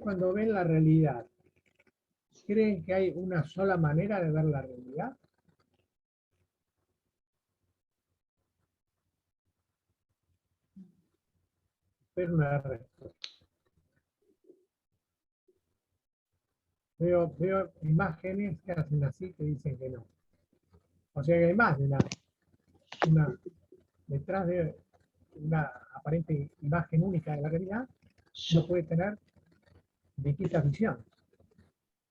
cuando ven la realidad, ¿creen que hay una sola manera de ver la realidad? Pero una respuesta. Veo imágenes que hacen así que dicen que no. O sea que hay más de detrás de una aparente imagen única de la realidad, no puede tener distintas visiones.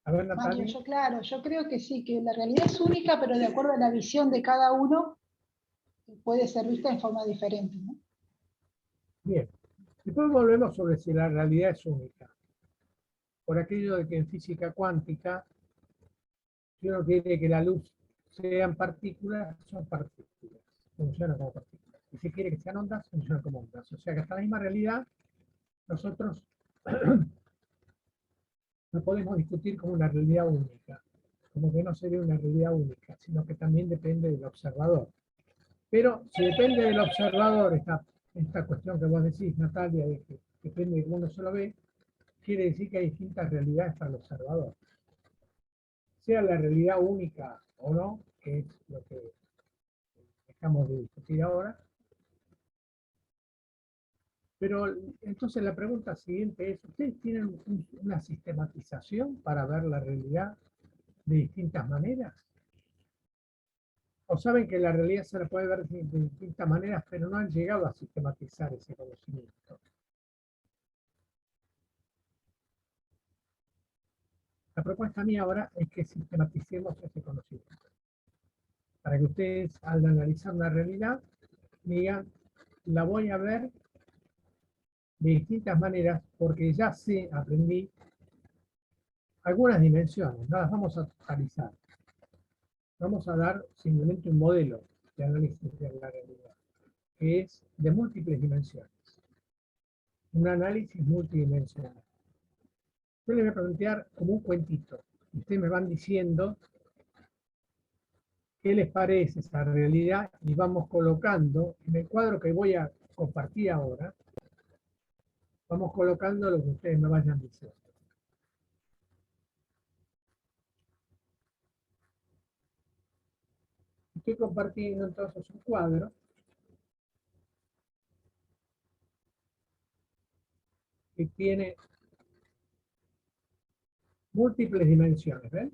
A ver, Mario, Natalia. yo creo que sí, que la realidad es única, pero de acuerdo a la visión de cada uno, puede ser vista en forma diferente, ¿no? Bien. Después volvemos sobre si la realidad es única. Por aquello de que en física cuántica, si uno quiere que la luz sean partículas, son partículas. Funcionan como partículas. Y si quiere que sean ondas, funcionan como ondas. O sea que hasta la misma realidad, nosotros no podemos discutir como una realidad única. Como que no sería una realidad única, sino que también depende del observador. Pero si depende del observador, esta cuestión que vos decís, Natalia, de que depende de cómo uno se lo ve, quiere decir que hay distintas realidades para el observador. Sea la realidad única o no, que es lo que dejamos de discutir ahora. Pero entonces la pregunta siguiente es, ¿ustedes tienen una sistematización para ver la realidad de distintas maneras? ¿O saben que la realidad se la puede ver de distintas maneras, pero no han llegado a sistematizar ese conocimiento? La propuesta mía ahora es que sistematicemos ese conocimiento. Para que ustedes, al analizar la realidad, digan, la voy a ver de distintas maneras porque ya sé, aprendí algunas dimensiones, no las vamos a totalizar. Vamos a dar simplemente un modelo de análisis de la realidad, que es de múltiples dimensiones. Un análisis multidimensional. Yo les voy a plantear como un cuentito. Ustedes me van diciendo qué les parece esa realidad y vamos colocando en el cuadro que voy a compartir ahora, vamos colocando lo que ustedes me vayan diciendo. Estoy compartiendo entonces un cuadro que tiene múltiples dimensiones, ¿ven?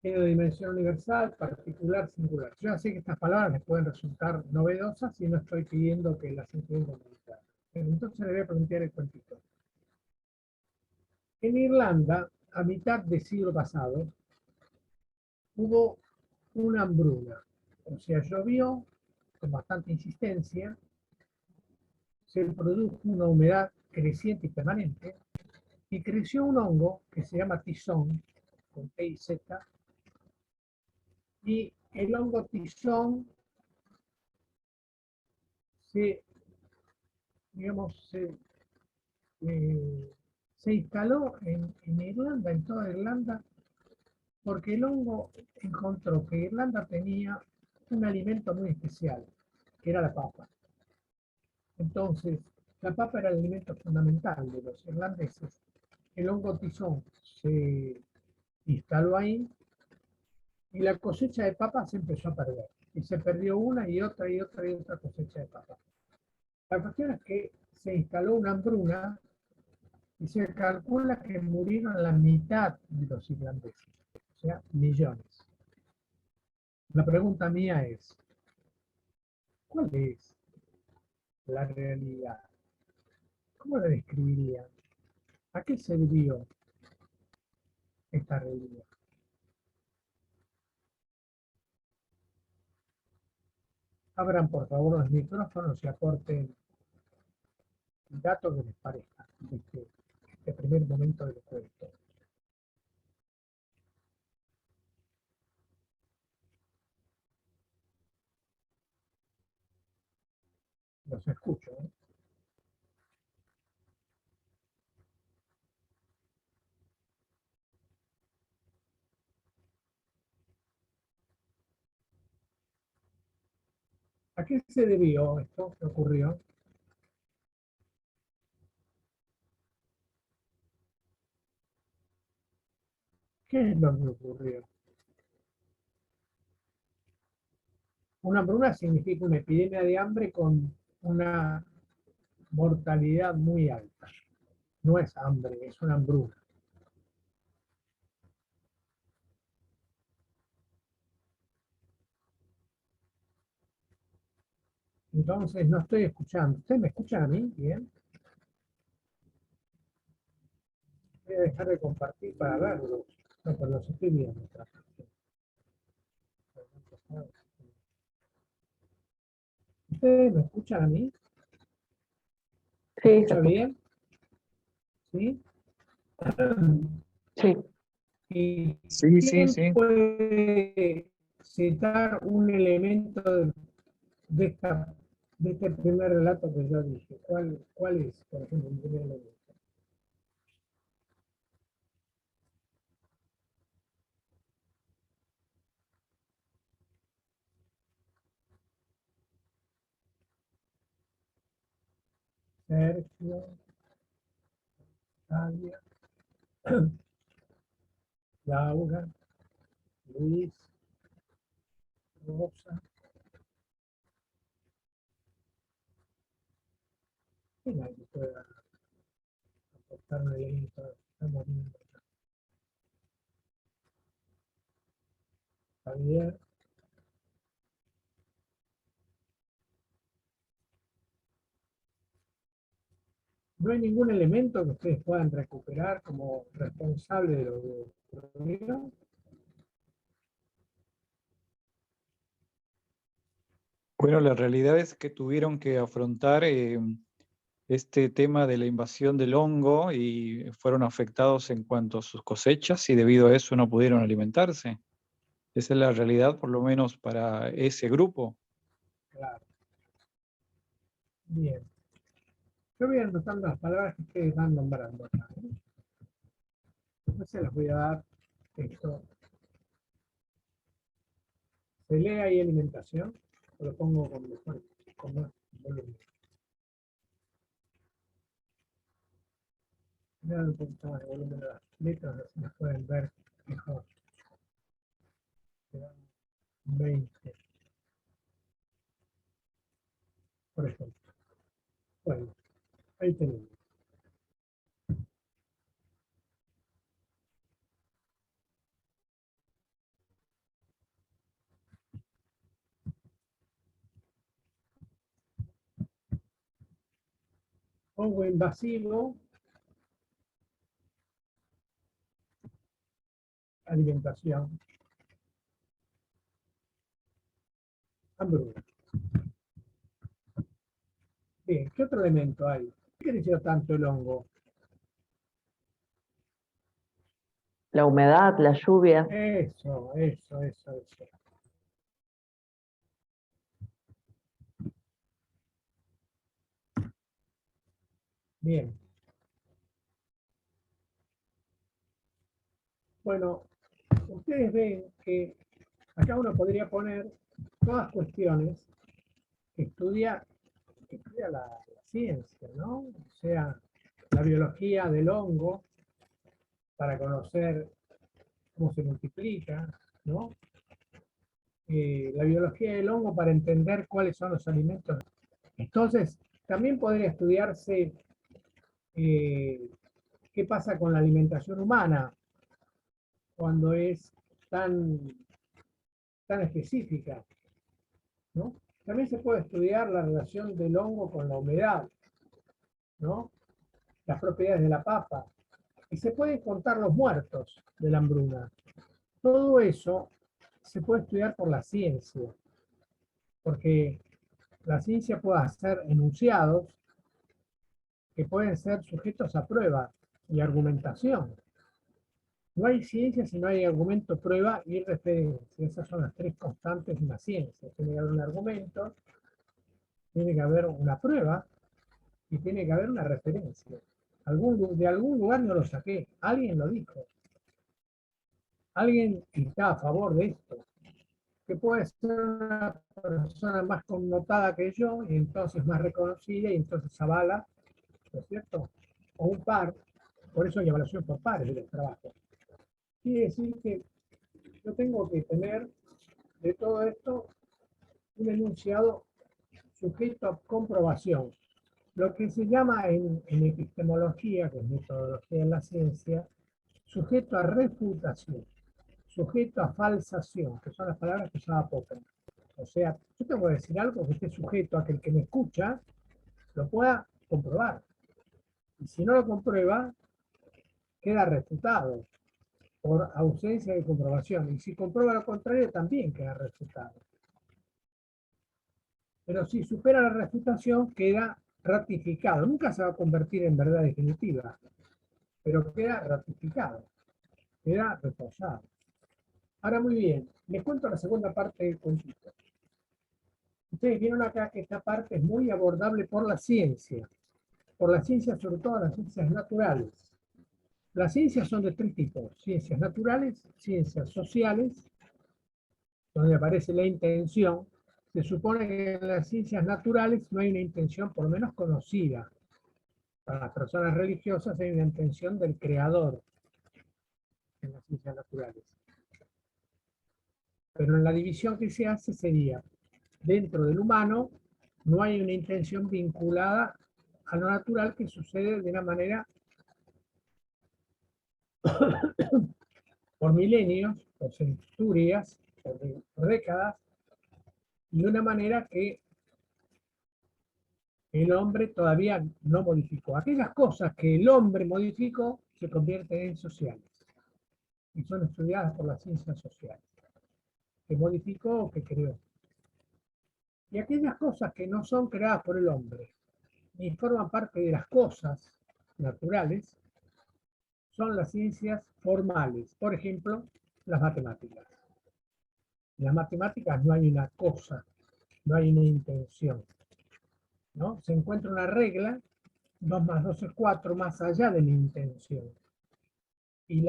Tiene dimensión universal, particular, singular. Yo ya sé que estas palabras les pueden resultar novedosas y no estoy pidiendo que las entiendan. Entonces le voy a plantear el cuentito. En Irlanda, a mitad del siglo pasado, hubo una hambruna. O sea, llovió con bastante insistencia, se produjo una humedad creciente y permanente, y creció un hongo que se llama tizón, con T y Z, y el hongo tizón se, digamos, se instaló en Irlanda, en toda Irlanda, porque el hongo encontró que Irlanda tenía un alimento muy especial, que era la papa. Entonces, la papa era el alimento fundamental de los irlandeses. El hongo tizón se instaló ahí y la cosecha de papas se empezó a perder. Y se perdió una y otra y otra y otra cosecha de papas. La cuestión es que se instaló una hambruna y se calcula que murieron la mitad de los irlandeses, o sea, millones. La pregunta mía es, ¿cuál es la realidad? ¿Cómo la describirían? ¿A qué se debió esta realidad? Abran por favor los micrófonos y aporten datos que les parezca de este primer momento del cuento. Los escucho, ¿eh? ¿A qué se debió esto que ocurrió? ¿Qué es lo que ocurrió? Una hambruna significa una epidemia de hambre con una mortalidad muy alta. No es hambre, es una hambruna. Entonces no estoy escuchando. ¿Ustedes me escuchan a mí? Bien. Voy a dejar de compartir para verlos. No, pero los estoy viendo. ¿Ustedes me escuchan a mí? ¿Me Sí, se escucha escucha. bien? ¿Sí? Sí. ¿Y Sí, sí, quién sí. puede citar un elemento de, de este primer relato que yo dije? ¿Cuál es, por ejemplo, el primer elemento? Sergio, Tania, Laura, Luis, Rosa. ¿Quién hay que pueda aportar un elemento? Estamos viendo. Javier. ¿No hay ningún elemento que ustedes puedan recuperar como responsable de lo que ocurrió? Bueno, la realidad es que tuvieron que afrontar este tema de la invasión del hongo y fueron afectados en cuanto a sus cosechas y debido a eso no pudieron alimentarse. Esa es la realidad, por lo menos para ese grupo. Claro. Bien. Yo voy anotando las palabras que ustedes van nombrando acá, ¿eh? Después se las voy a dar texto. ¿Se lee ahí alimentación? O lo pongo con mejor, con más volumen. Voy a dar un poquito más de volumen a las letras, así las pueden ver mejor. Quedan 20, por ejemplo. Bueno, ahí tenemos. Hongo invasivo, alimentación, hambruna. Bien, ¿qué otro elemento hay? ¿Qué creció tanto el hongo? La humedad, la lluvia. Eso. Bien. Bueno, ustedes ven que acá uno podría poner todas cuestiones que estudia la ciencia, ¿no? O sea, la biología del hongo para conocer cómo se multiplica, ¿no? La biología del hongo para entender cuáles son los alimentos. Entonces, también podría estudiarse eh, qué pasa con la alimentación humana cuando es tan, tan específica, ¿no? También se puede estudiar la relación del hongo con la humedad, ¿no? Las propiedades de la papa, y se pueden contar los muertos de la hambruna. Todo eso se puede estudiar por la ciencia, porque la ciencia puede hacer enunciados que pueden ser sujetos a prueba y argumentación. No hay ciencia si no hay argumento, prueba y referencia. Esas son las tres constantes de una ciencia. Tiene que haber un argumento, tiene que haber una prueba y tiene que haber una referencia. De algún lugar no lo saqué, alguien lo dijo. Alguien está a favor de esto, que puede ser una persona más connotada que yo y entonces más reconocida y entonces avala, ¿no es cierto? O un par, por eso hay evaluación por pares de los trabajos. Quiere decir que yo tengo que tener de todo esto un enunciado sujeto a comprobación. Lo que se llama en epistemología, que es metodología de la ciencia, sujeto a refutación, sujeto a falsación, que son las palabras que usaba Popper. O sea, yo tengo que decir algo que esté sujeto a que el que me escucha lo pueda comprobar. Y si no lo comprueba, queda refutado por ausencia de comprobación. Y si comprueba lo contrario, también queda refutado. Pero si supera la refutación, queda ratificado. Nunca se va a convertir en verdad definitiva, pero queda ratificado, queda reforzado. Ahora muy bien, les cuento la segunda parte del cuentito. Ustedes vieron acá que esta parte es muy abordable por la ciencia sobre todo las ciencias naturales. Las ciencias son de tres tipos: ciencias naturales, ciencias sociales, donde aparece la intención. Se supone que en las ciencias naturales no hay una intención, por lo menos conocida. Para las personas religiosas hay una intención del creador en las ciencias naturales. Pero en la división que se hace sería, dentro del humano no hay una intención vinculada a lo natural que sucede de una manera por milenios, por centurias, por décadas, y de una manera que el hombre todavía no modificó. Aquellas cosas que el hombre modificó se convierten en sociales y son estudiadas por las ciencias sociales, que modificó o que creó. Y aquellas cosas que no son creadas por el hombre, ni forman parte de las cosas naturales, son las ciencias formales. Por ejemplo, las matemáticas. En las matemáticas no hay una cosa, no hay una intención, ¿no? Se encuentra una regla, 2 más 2 es 4, más allá de la intención. Y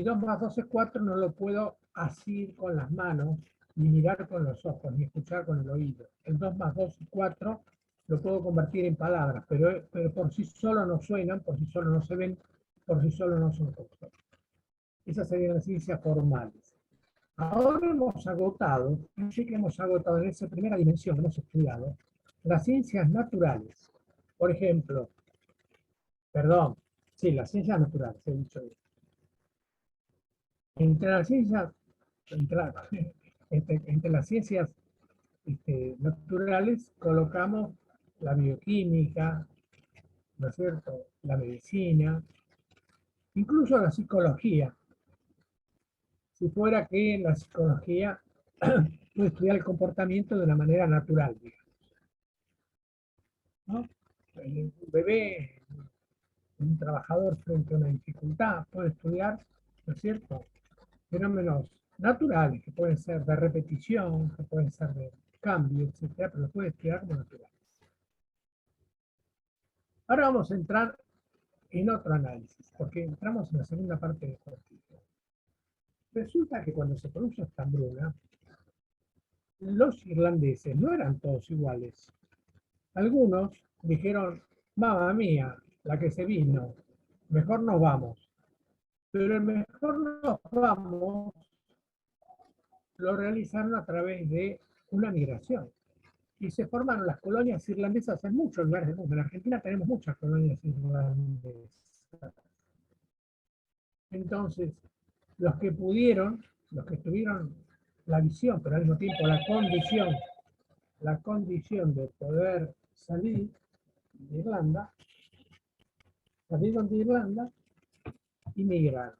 2 más 2 es 4 no lo puedo asir con las manos, ni mirar con los ojos, ni escuchar con el oído. El 2 más 2 es 4 lo puedo convertir en palabras, pero por sí solo no suenan, por sí solo no se ven, por sí solo no son cosas. Esas serían las ciencias formales. Ahora hemos agotado, así que hemos agotado en esa primera dimensión, hemos estudiado las ciencias naturales. Por ejemplo, perdón, sí, las ciencias naturales, he dicho eso. Entre las ciencias, entre las ciencias naturales colocamos la bioquímica, ¿no es cierto?, la medicina, incluso la psicología. Si fuera que la psicología puede estudiar el comportamiento de una manera natural, digamos, ¿no? Un bebé, un trabajador frente a una dificultad puede estudiar, ¿no es cierto?, fenómenos naturales, que pueden ser de repetición, que pueden ser de cambio, etcétera, pero lo puede estudiar como natural. Ahora vamos a entrar en otro análisis, porque entramos en la segunda parte del cuartito. Resulta que cuando se produjo esta hambruna, los irlandeses no eran todos iguales. Algunos dijeron, mamma mía, la que se vino, mejor nos vamos. Pero el mejor nos vamos lo realizaron a través de una migración. Y se formaron las colonias irlandesas en muchos lugares del mundo. En Argentina tenemos muchas colonias irlandesas. Entonces, los que pudieron, los que tuvieron la visión, pero al mismo tiempo la condición de poder salir de Irlanda, salieron de Irlanda y migraron.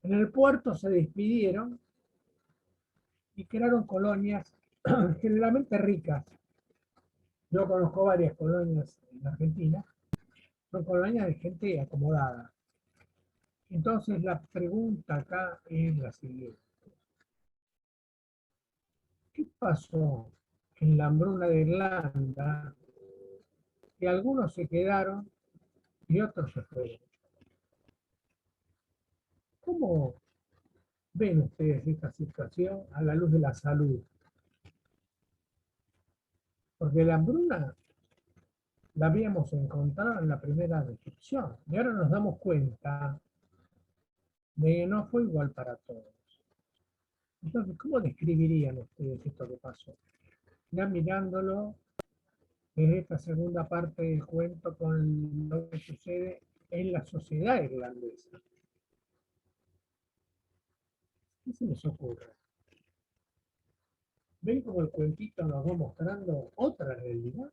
En el puerto se despidieron y crearon colonias generalmente ricas. Yo conozco varias colonias en Argentina, son colonias de gente acomodada. Entonces la pregunta acá es la siguiente. ¿Qué pasó en la hambruna de Irlanda? Que algunos se quedaron y otros se fueron. ¿Cómo ven ustedes esta situación a la luz de la salud? Porque la hambruna la habíamos encontrado en la primera descripción y ahora nos damos cuenta de que no fue igual para todos. Entonces, ¿cómo describirían ustedes esto que pasó? Ya mirándolo desde esta segunda parte del cuento con lo que sucede en la sociedad irlandesa. ¿Qué se les ocurre? ¿Ven como el cuentito nos va mostrando otra realidad?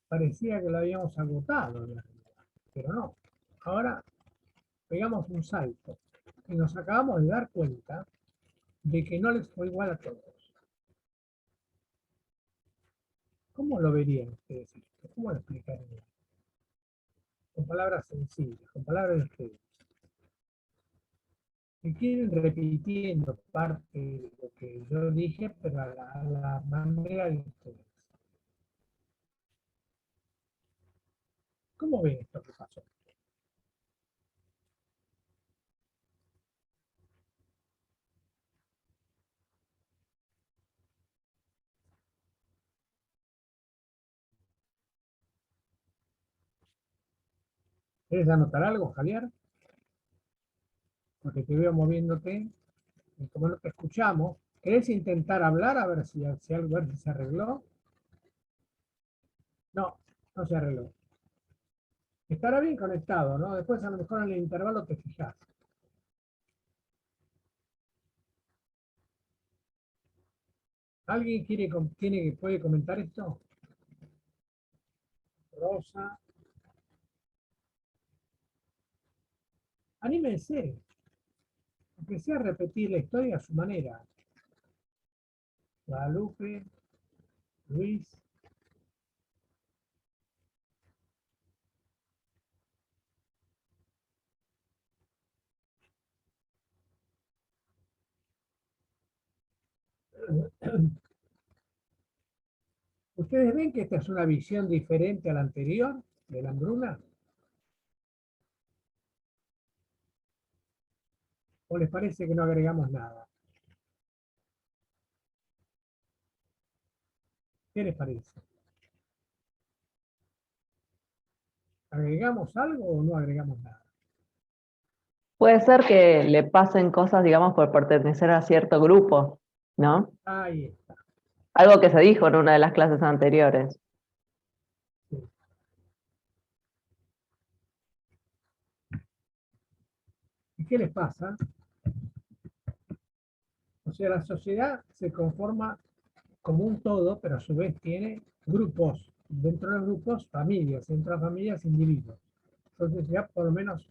Parecía que lo habíamos agotado en la realidad, pero no. Ahora pegamos un salto y nos acabamos de dar cuenta de que no les fue igual a todos. ¿Cómo lo verían ustedes esto? ¿Cómo lo explicarían? Con palabras sencillas, con palabras de ustedes. Si quieren repitiendo parte de lo que yo dije, pero a la manera de ustedes. ¿Cómo ven esto que pasó? ¿Quieres anotar algo, Javier? Porque te veo moviéndote. Y como no te escuchamos, ¿querés intentar hablar a ver si algo a ver si se arregló? No, no se arregló. Estará bien conectado, ¿no? Después a lo mejor en el intervalo te fijas. ¿Alguien puede comentar esto? Rosa. Anímense, aunque sea repetir la historia a su manera. Guadalupe, Luis. ¿Ustedes ven que esta es una visión diferente a la anterior, de la hambruna? ¿O les parece que no agregamos nada? ¿Qué les parece? ¿Agregamos algo o no agregamos nada? Puede ser que le pasen cosas, digamos, por pertenecer a cierto grupo, ¿no? Ahí está. Algo que se dijo en una de las clases anteriores. Sí. ¿Y qué les pasa? O sea, la sociedad se conforma como un todo, pero a su vez tiene grupos. Dentro de los grupos, familias. Dentro de las familias, individuos. Entonces ya por lo menos,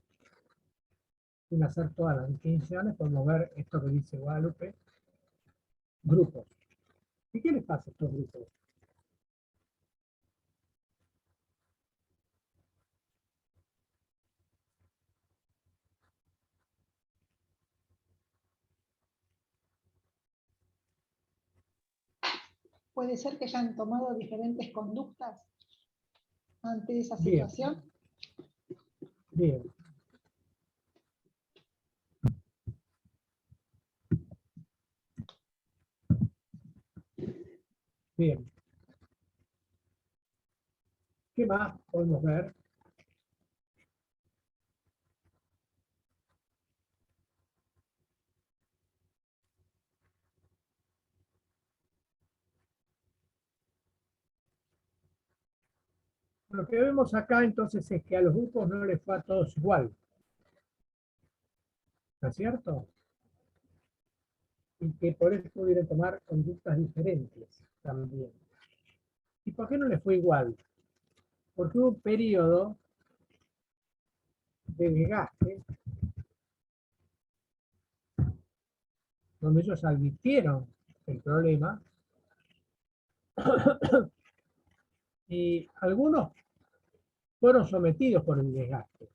sin hacer todas las distinciones, podemos ver esto que dice Guadalupe, grupos. ¿Y qué les pasa a estos grupos? Puede ser que hayan tomado diferentes conductas ante esa Bien, situación. bien. Bien. ¿Qué más podemos ver? Lo que vemos acá entonces es que a los grupos no les fue a todos igual. ¿No es cierto? Y que por eso pudieron tomar conductas diferentes también. ¿Y por qué no les fue igual? Porque hubo un periodo de desgaste donde ellos advirtieron el problema y algunos fueron sometidos por el desgaste.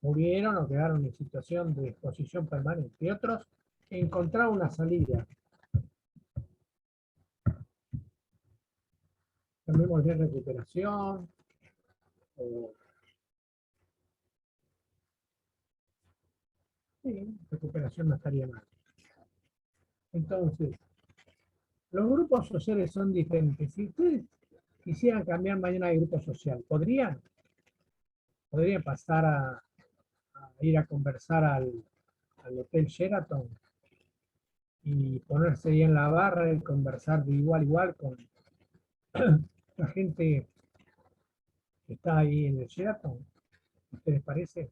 Murieron o quedaron en situación de exposición permanente. Y otros encontraron una salida. Llamemos de recuperación. Sí, recuperación no estaría mal. Entonces, los grupos sociales son diferentes. Si ustedes quisieran cambiar mañana de grupo social, ¿podrían? ¿Podrían pasar a ir a conversar al Hotel Sheraton y ponerse ahí en la barra y conversar de igual a igual con la gente que está ahí en el Sheraton? ¿A ustedes parece?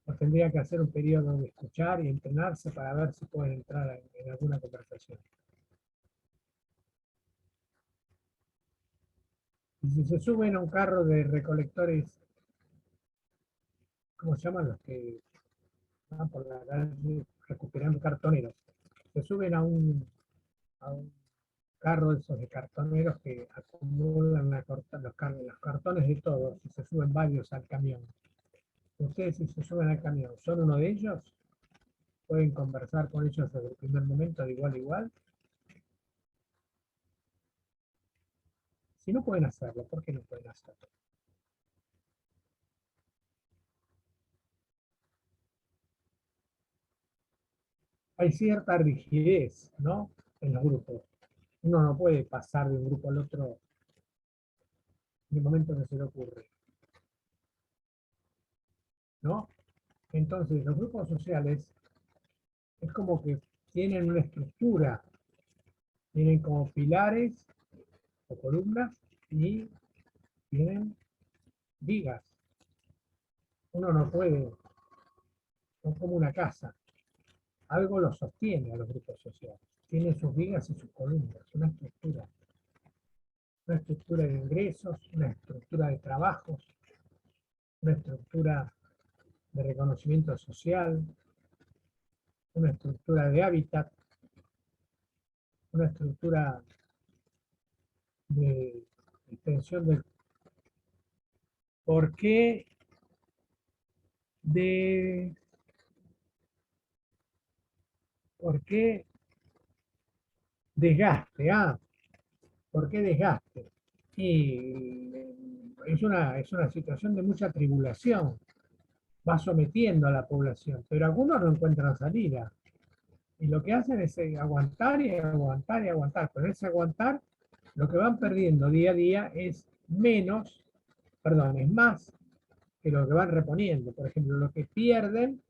¿O tendría que hacer un periodo de escuchar y entrenarse para ver si pueden entrar en alguna conversación? Y si se suben a un carro de recolectores, ¿cómo se llaman los que van por la calle recuperando cartoneros? Se suben a un carro de esos de cartoneros que acumulan los cartones de todos y se suben varios al camión. Ustedes, si se suben al camión, ¿son uno de ellos? ¿Pueden conversar con ellos desde el primer momento de igual a igual? Si no pueden hacerlo, ¿por qué no pueden hacerlo? Hay cierta rigidez, ¿no? En los grupos. Uno no puede pasar de un grupo al otro en el momento que se le ocurre, ¿no? Entonces, los grupos sociales es como que tienen una estructura, tienen como pilares o columnas y tienen vigas. Uno no puede, son como una casa. Algo los sostiene a los grupos sociales. Tienen sus vigas y sus columnas, una estructura de ingresos, una estructura de trabajos, una estructura de reconocimiento social, una estructura de hábitat, una estructura de extensión del porqué de por qué desgaste, ¿por qué desgaste? Y es una situación de mucha tribulación, va sometiendo a la población, pero algunos no encuentran salida. Y lo que hacen es aguantar y aguantar y aguantar. Pero ese aguantar, lo que van perdiendo día a día es es más que lo que van reponiendo. Por ejemplo, lo que pierden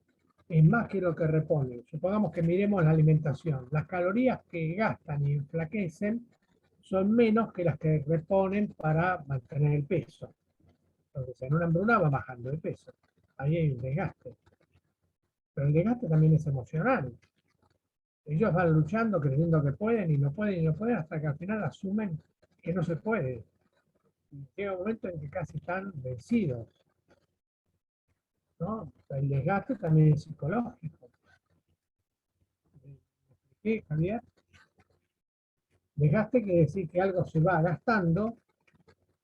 es más que lo que reponen. Supongamos que miremos la alimentación. Las calorías que gastan y enflaquecen son menos que las que reponen para mantener el peso. Entonces, en una hambruna va bajando de peso. Ahí hay un desgaste. Pero el desgaste también es emocional. Ellos van luchando, creyendo que pueden y no pueden y no pueden hasta que al final asumen que no se puede. Y llega un momento en que casi están vencidos, ¿no? El desgaste también es psicológico. ¿Qué, Javier? Desgaste quiere decir que algo se va gastando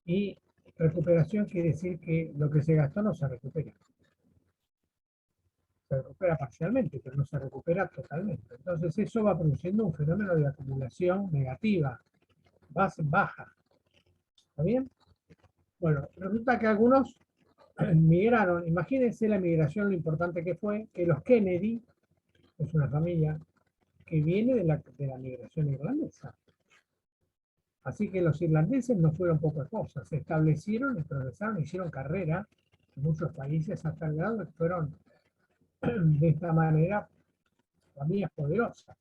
y recuperación quiere decir que lo que se gastó no se recupera. Se recupera parcialmente, pero no se recupera totalmente. Entonces eso va produciendo un fenómeno de acumulación negativa, baja. ¿Está bien? Bueno, resulta que algunos migraron, imagínense la migración, lo importante que fue, que los Kennedy, es una familia que viene de la migración irlandesa. Así que los irlandeses no fueron pocas cosas, se establecieron, progresaron, hicieron carrera en muchos países hasta el grado de que fueron de esta manera familias poderosas.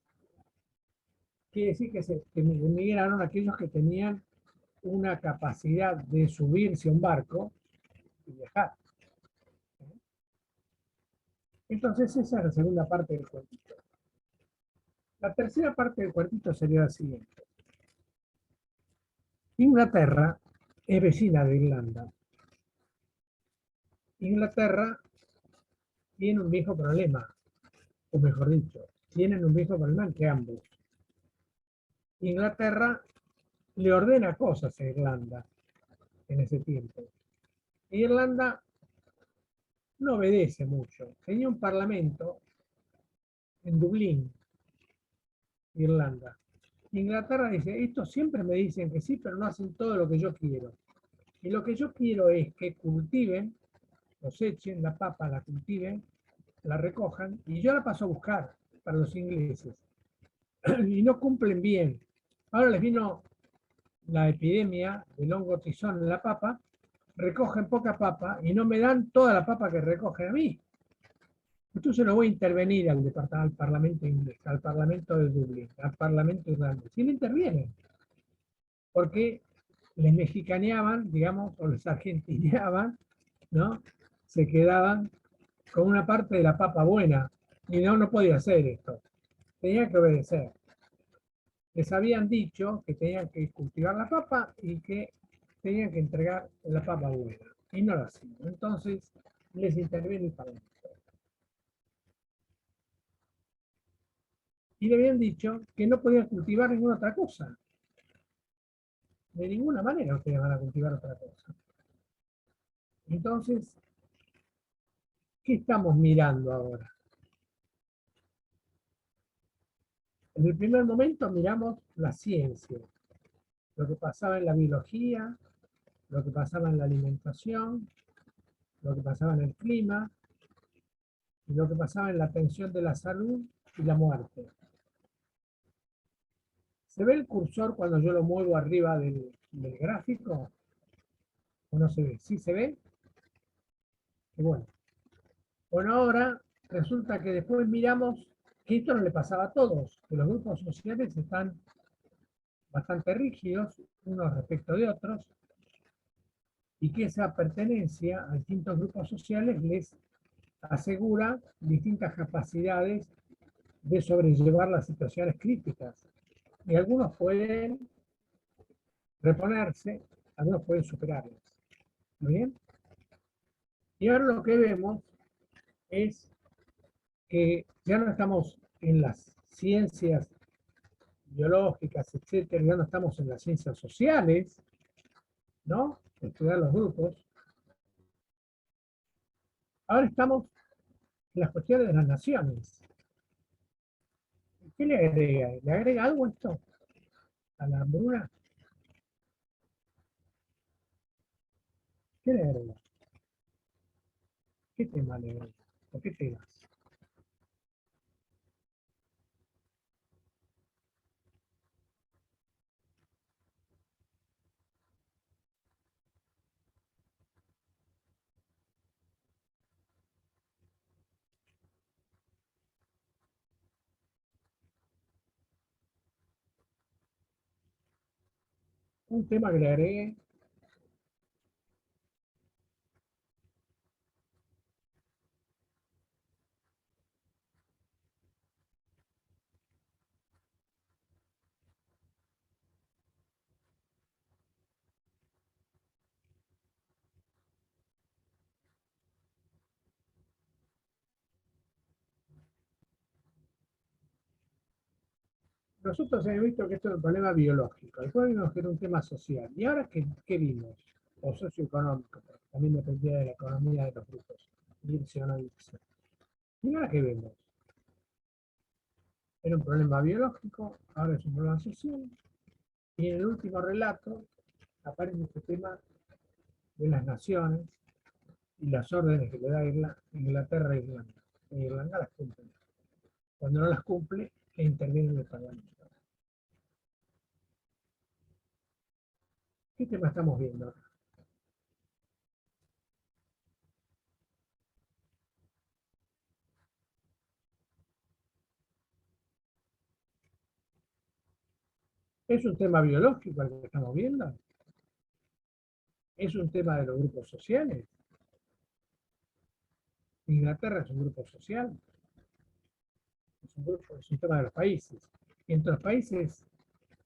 Quiere decir que emigraron aquellos que tenían una capacidad de subirse a un barco y viajar. Entonces esa es la segunda parte del cuentito. La tercera parte del cuentito sería la siguiente. Inglaterra es vecina de Irlanda. Inglaterra tiene un viejo problema, o mejor dicho, tienen un viejo problema entre ambos. Inglaterra le ordena cosas a Irlanda en ese tiempo. Irlanda no obedece mucho. Tenía un parlamento en Dublín, Irlanda. Inglaterra dice, estos siempre me dicen que sí, pero no hacen todo lo que yo quiero. Y lo que yo quiero es que cultiven, cosechen la papa, la cultiven, la recojan, y yo la paso a buscar para los ingleses. Y no cumplen bien. Ahora les vino la epidemia del hongo tizón en la papa, recogen poca papa y no me dan toda la papa que recogen a mí. Entonces no voy a intervenir al Parlamento inglés, al Parlamento de Dublín, al Parlamento irlandés. Y no intervienen, porque les mexicaneaban, digamos, o les argentineaban, ¿no? Se quedaban con una parte de la papa buena. Y no podía hacer esto. Tenía que obedecer. Les habían dicho que tenían que cultivar la papa y que tenían que entregar la papa buena. Y no lo hacían. Entonces les interviene el Parlamento. Y le habían dicho que no podían cultivar ninguna otra cosa. De ninguna manera ustedes van a cultivar otra cosa. Entonces, ¿qué estamos mirando ahora? En el primer momento miramos la ciencia, lo que pasaba en la biología, lo que pasaba en la alimentación, lo que pasaba en el clima, y lo que pasaba en la atención de la salud y la muerte. ¿Se ve el cursor cuando yo lo muevo arriba del gráfico? ¿O no se ve? ¿Sí se ve? Qué bueno. Bueno, ahora resulta que después miramos que esto no le pasaba a todos, que los grupos sociales están bastante rígidos unos respecto de otros, y que esa pertenencia a distintos grupos sociales les asegura distintas capacidades de sobrellevar las situaciones críticas. Y algunos pueden reponerse, algunos pueden superarlas. ¿Muy bien? Y ahora lo que vemos es que ya no estamos en las ciencias biológicas, etcétera, ya no estamos en las ciencias sociales, ¿no? Estudiar los grupos. Ahora estamos en las cuestiones de las naciones. ¿Qué le agrega? ¿Le agrega algo esto a la hambruna? ¿Qué le agrega? ¿Qué tema le agrega? ¿O qué temas? Un tema que le agregue. Nosotros hemos visto que esto es un problema biológico, después vimos que era un tema social. ¿Y ahora qué vimos? O socioeconómico, porque también dependía de la economía de los grupos. Irse o no irse. ¿Y ahora qué vemos? Era un problema biológico, ahora es un problema social. Y en el último relato aparece este tema de las naciones y las órdenes que le da Inglaterra e Irlanda. En Irlanda las cumple. Cuando no las cumple, interviene en el Parlamento. ¿Qué tema estamos viendo ahora? ¿Es un tema biológico el que estamos viendo? ¿Es un tema de los grupos sociales? Inglaterra es un grupo social, es un tema de los países. Y entre los países,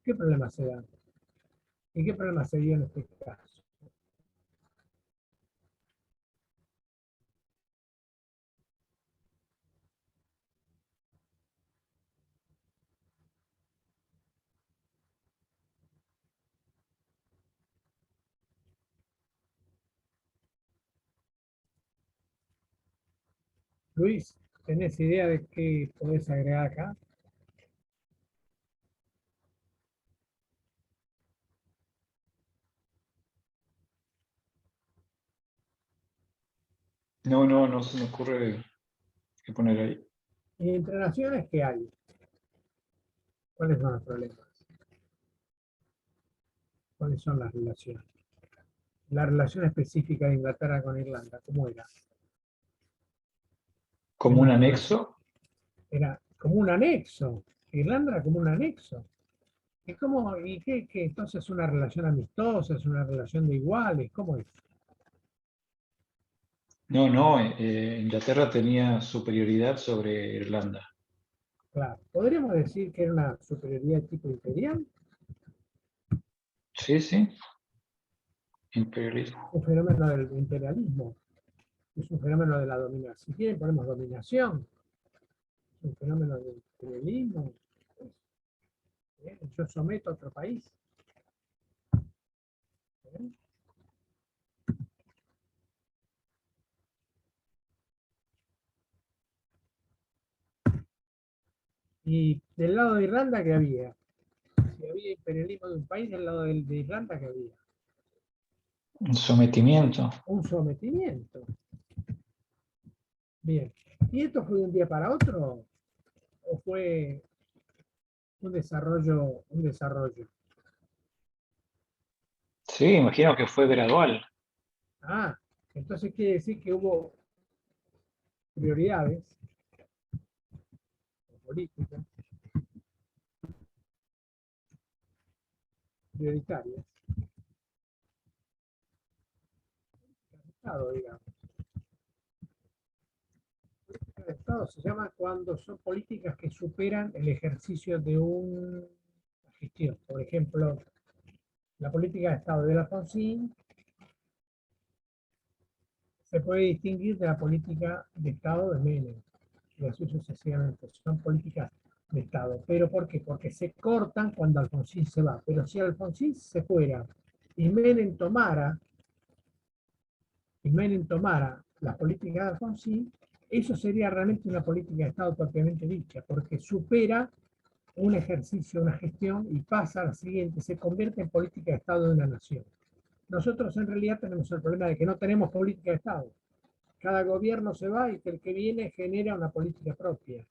¿qué problemas se dan? ¿Y qué problemas se dio en este caso? Luis, ¿tenés idea de qué podés agregar acá? No se me ocurre qué poner ahí. ¿Y entre naciones qué hay? ¿Cuáles son los problemas? ¿Cuáles son las relaciones? la relación específica de Inglaterra con Irlanda, ¿cómo era? Como un anexo. Era como un anexo. Irlanda era como un anexo. ¿Y qué? Entonces es una relación amistosa, es una relación de iguales, ¿cómo es? No, no, Inglaterra tenía superioridad sobre Irlanda. Claro. ¿Podríamos decir que era una superioridad de tipo imperial? Sí, sí, imperialismo. Un fenómeno del imperialismo. Es un fenómeno de la dominación. Si quieren ponemos dominación. Es un fenómeno del imperialismo. Yo someto a otro país. ¿Bien? Y del lado de Irlanda, ¿qué había? Si había imperialismo de un país, del lado de Irlanda, ¿qué había? Un sometimiento. Un sometimiento. Bien. ¿Y esto fue de un día para otro? ¿O fue un desarrollo, un desarrollo? Sí, imagino que fue gradual. Ah, entonces quiere decir que hubo prioridades políticas prioritarias de Estado, digamos. Políticas de Estado se llama cuando son políticas que superan el ejercicio de una gestión. Por ejemplo, la política de Estado de Alfonsín se puede distinguir de la política de Estado de Menem, y así sucesivamente. Son políticas de Estado. ¿Pero por qué? Porque se cortan cuando Alfonsín se va. Pero si Alfonsín se fuera y Menem tomara las políticas de Alfonsín, eso sería realmente una política de Estado propiamente dicha, porque supera un ejercicio, una gestión y pasa a la siguiente, se convierte en política de Estado de una nación. Nosotros en realidad tenemos el problema de que no tenemos política de Estado. Cada gobierno se va y el que viene genera una política propia,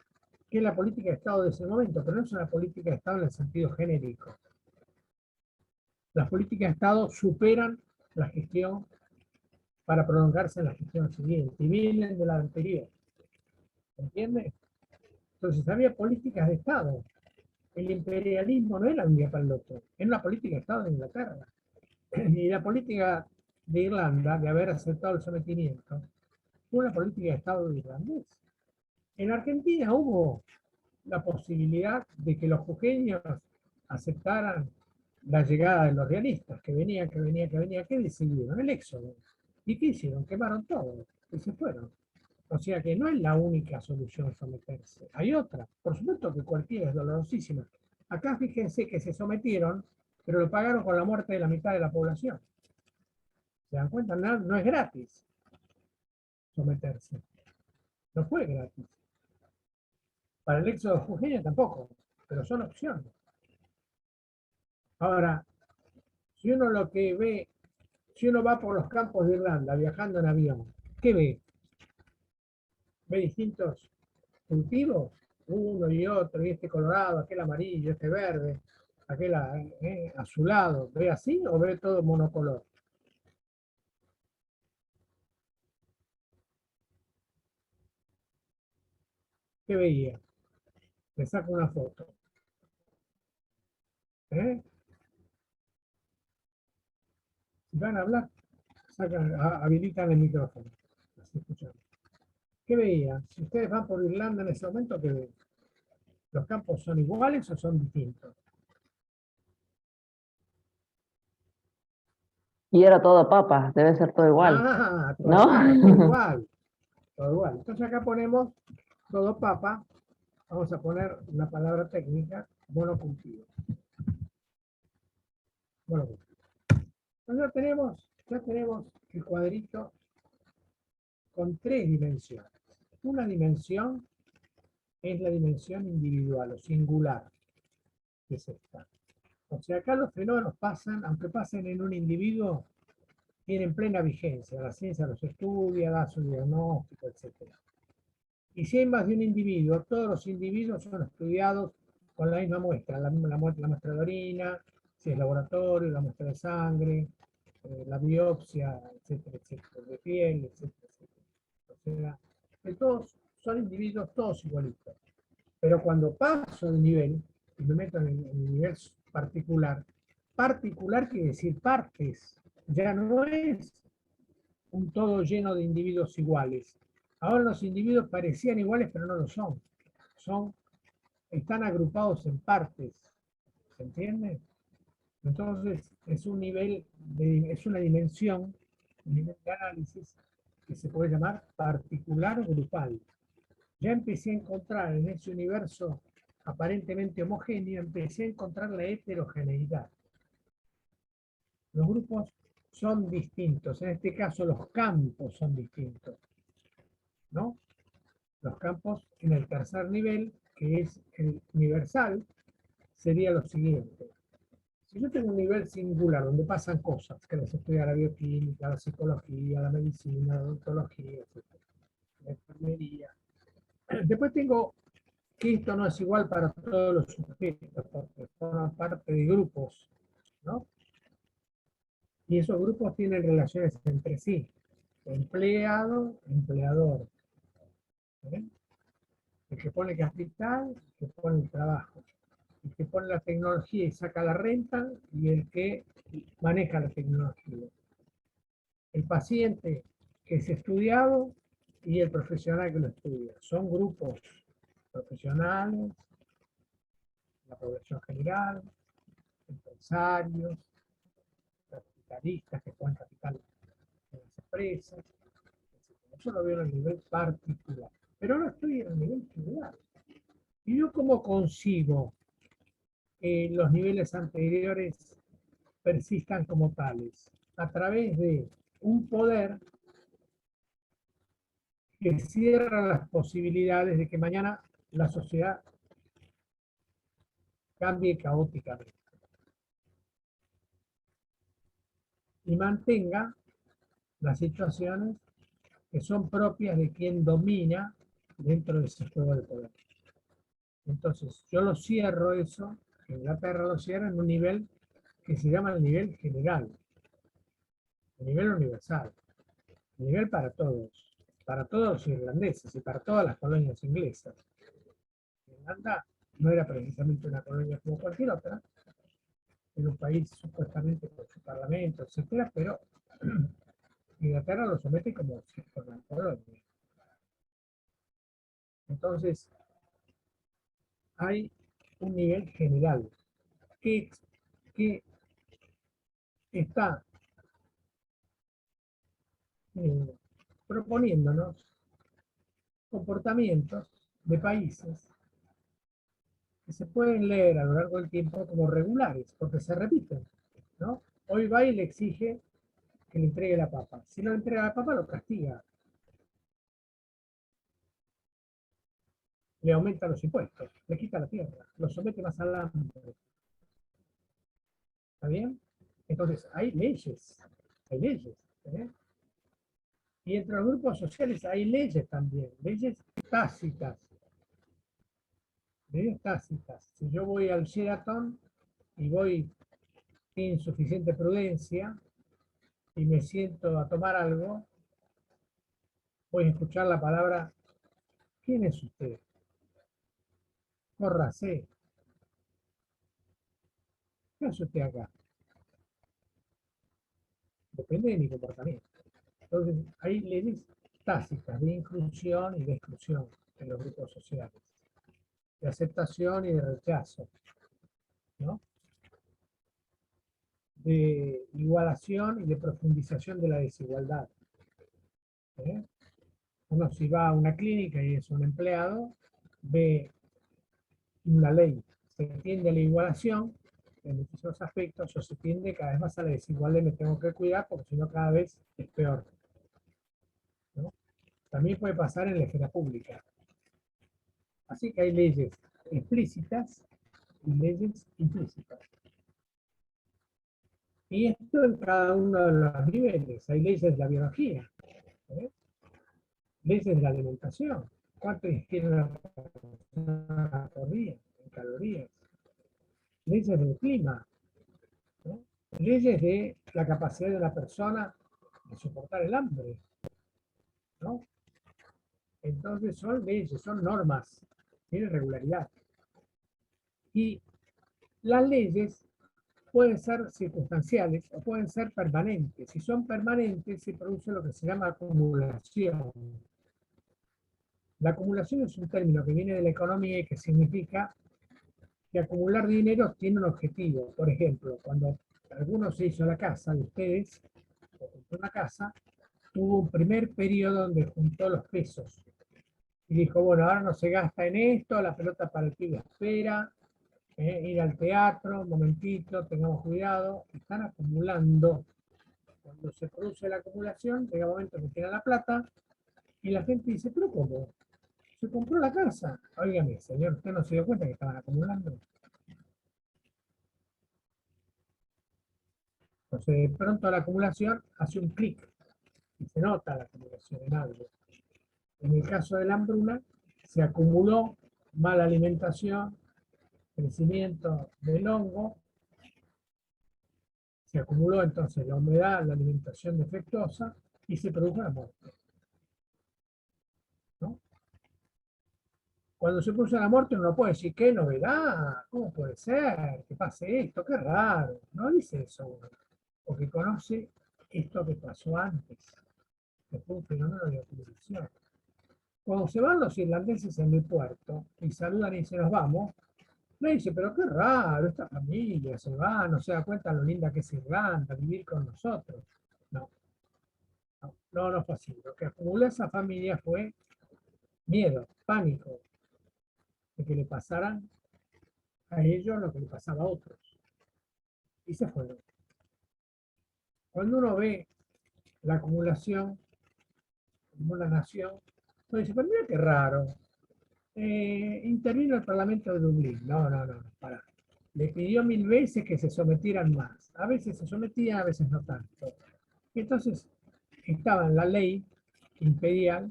que es la política de Estado de ese momento, pero no es una política de Estado en el sentido genérico. Las políticas de Estado superan la gestión para prolongarse en la gestión siguiente y vienen de la anterior. ¿Entiende? Entonces había políticas de Estado. El imperialismo no era un día para el otro, era una política de Estado de Inglaterra. Y la política de Irlanda, de haber aceptado el sometimiento, fue una política de Estado irlandés. En Argentina hubo la posibilidad de que los jujeños aceptaran la llegada de los realistas, que venían, ¿qué decidieron? El éxodo. ¿Y qué hicieron? Quemaron todo y se fueron. O sea que no es la única solución someterse. Hay otra. Por supuesto que cualquiera es dolorosísima. Acá fíjense que se sometieron, pero lo pagaron con la muerte de la mitad de la población. ¿Se dan cuenta? No, no es gratis someterse. No fue gratis. Para el éxodo jujeño tampoco, pero son opciones. Ahora, si uno lo que ve, si uno va por los campos de Irlanda viajando en avión, ¿qué ve? Ve distintos cultivos, uno y otro, y este colorado, aquel amarillo, este verde, aquel azulado. ¿Ve así o ve todo monocolor? ¿Qué veía? Le saco una foto. ¿Eh? Si van a hablar, habilitan el micrófono. Así escuchamos. ¿Qué veía? Si ustedes van por Irlanda en ese momento, ¿qué ven? ¿Los campos son iguales o son distintos? Y era todo papa, debe ser todo igual, Ah, ¿no? todo igual, todo igual. Entonces acá ponemos todo papa, vamos a poner una palabra técnica, monocultivo. Monocultivo. Entonces ya tenemos el cuadrito con tres dimensiones. Una dimensión es la dimensión individual o singular, que es esta. O sea, acá los fenómenos pasan, aunque pasen en un individuo, tienen plena vigencia. La ciencia los estudia, da su diagnóstico, etc. Y si hay más de un individuo, todos los individuos son estudiados con la misma muestra, la muestra de orina, si es laboratorio, la muestra de sangre, la biopsia, etcétera, etcétera, de piel, etcétera, etcétera. O sea, que todos son individuos, todos igualitos. Pero cuando paso de nivel, y me meto en el nivel particular, particular quiere decir partes, ya no es un todo lleno de individuos iguales. Ahora los individuos parecían iguales, pero no lo son. Están agrupados en partes, ¿se entiende? Entonces es un nivel, es una dimensión, un nivel de análisis que se puede llamar particular o grupal. Ya empecé a encontrar en ese universo aparentemente homogéneo, empecé a encontrar la heterogeneidad. Los grupos son distintos, en este caso los campos son distintos, ¿no? Los campos en el tercer nivel, que es el universal, sería lo siguiente. Si yo tengo un nivel singular donde pasan cosas, que las estudia la bioquímica, la psicología, la medicina, la odontología, etc., la enfermería. Después tengo que esto no es igual para todos los sujetos, porque forman parte de grupos, ¿no? Y esos grupos tienen relaciones entre sí. Empleado, empleador. ¿Eh? El que pone capital, el que pone el trabajo. El que pone la tecnología y saca la renta, y el que maneja la tecnología. El paciente que es estudiado y el profesional que lo estudia. Son grupos profesionales, la población general, empresarios, capitalistas que ponen capital en las empresas, etc. Eso lo veo a nivel particular. Pero ahora estoy en el nivel general. ¿Y yo cómo consigo que los niveles anteriores persistan como tales? A través de un poder que cierra las posibilidades de que mañana la sociedad cambie caóticamente y mantenga las situaciones que son propias de quien domina dentro de ese juego de poder. Entonces, yo lo cierro eso, Inglaterra lo cierra en un nivel que se llama el nivel general, el nivel universal, el nivel para todos los irlandeses y para todas las colonias inglesas. Irlanda no era precisamente una colonia como cualquier otra, era un país supuestamente con su parlamento, etcétera, pero Inglaterra lo somete como si fuera una colonia. Entonces, hay un nivel general que está proponiéndonos comportamientos de países que se pueden leer a lo largo del tiempo como regulares, porque se repiten, ¿no? Hoy va y le exige que le entregue la papa. Si no le entrega la papa, lo castiga. Le aumenta los impuestos, le quita la tierra, lo somete más al hambre. ¿Está bien? Entonces, hay leyes, ¿eh? Y entre los grupos sociales hay leyes también, leyes tácitas. Leyes tácitas. Si yo voy al Sheraton y voy sin suficiente prudencia y me siento a tomar algo, voy a escuchar la palabra, ¿quién es usted? Córrase. ¿Qué hace usted acá? Depende de mi comportamiento. Entonces, hay leyes tácitas de inclusión y de exclusión en los grupos sociales, de aceptación y de rechazo, ¿no? De igualación y de profundización de la desigualdad. ¿Eh? Uno si va a una clínica y es un empleado, ve una ley, se tiende a la igualación en muchos aspectos, o se tiende cada vez más a la desigualdad y me tengo que cuidar porque si no cada vez es peor, ¿no? También puede pasar en la esfera pública. Así que hay leyes explícitas y leyes implícitas. Y esto en cada uno de los niveles. Hay leyes de la biología, ¿eh? Leyes de la alimentación. ¿Cuánto ingiere una persona por día en calorías? Leyes del clima, ¿no? leyes de la capacidad de la persona de soportar el hambre, ¿no? Entonces son leyes, son normas, tienen regularidad. Y las leyes pueden ser circunstanciales o pueden ser permanentes. Si son permanentes, se produce lo que se llama acumulación. La acumulación es un término que viene de la economía y que significa que acumular dinero tiene un objetivo. Por ejemplo, cuando alguno se hizo la casa de ustedes, o compró una casa, tuvo un primer periodo donde juntó los pesos. Y dijo, bueno, ahora no se gasta en esto, la pelota para el pibe espera, ir al teatro, un momentito, tengamos cuidado, están acumulando. Cuando se produce la acumulación, llega un momento que tiene la plata, y la gente dice, pero ¿cómo? Se compró la casa. Óigame, señor, ¿usted no se dio cuenta que estaban acumulando? Entonces, de pronto la acumulación hace un clic y se nota la acumulación en algo. En el caso de la hambruna, se acumuló mala alimentación, crecimiento del hongo, se acumuló entonces la humedad, la alimentación defectuosa y se produjo la muerte, ¿no? Cuando se produce la muerte uno no puede decir, qué novedad, ¿cómo puede ser? Que pase esto, qué raro. No dice eso uno, porque conoce esto que pasó antes, que fue un fenómeno de acumulación. Cuando se van los irlandeses en el puerto y saludan y dicen, nos vamos, me dice, pero qué raro, esta familia se va, no se da cuenta lo linda que es Irlanda, vivir con nosotros. No, no fue así. Lo que acumuló esa familia fue miedo, pánico, de que le pasaran a ellos lo que le pasaba a otros. Y se fueron. Cuando uno ve la acumulación como una nación, uno dice, pero mira qué raro. Intervino el Parlamento de Dublín. No, para. Le pidió 1000 veces que se sometieran más. A veces se sometían, a veces no tanto. Entonces, estaba en la ley que impedía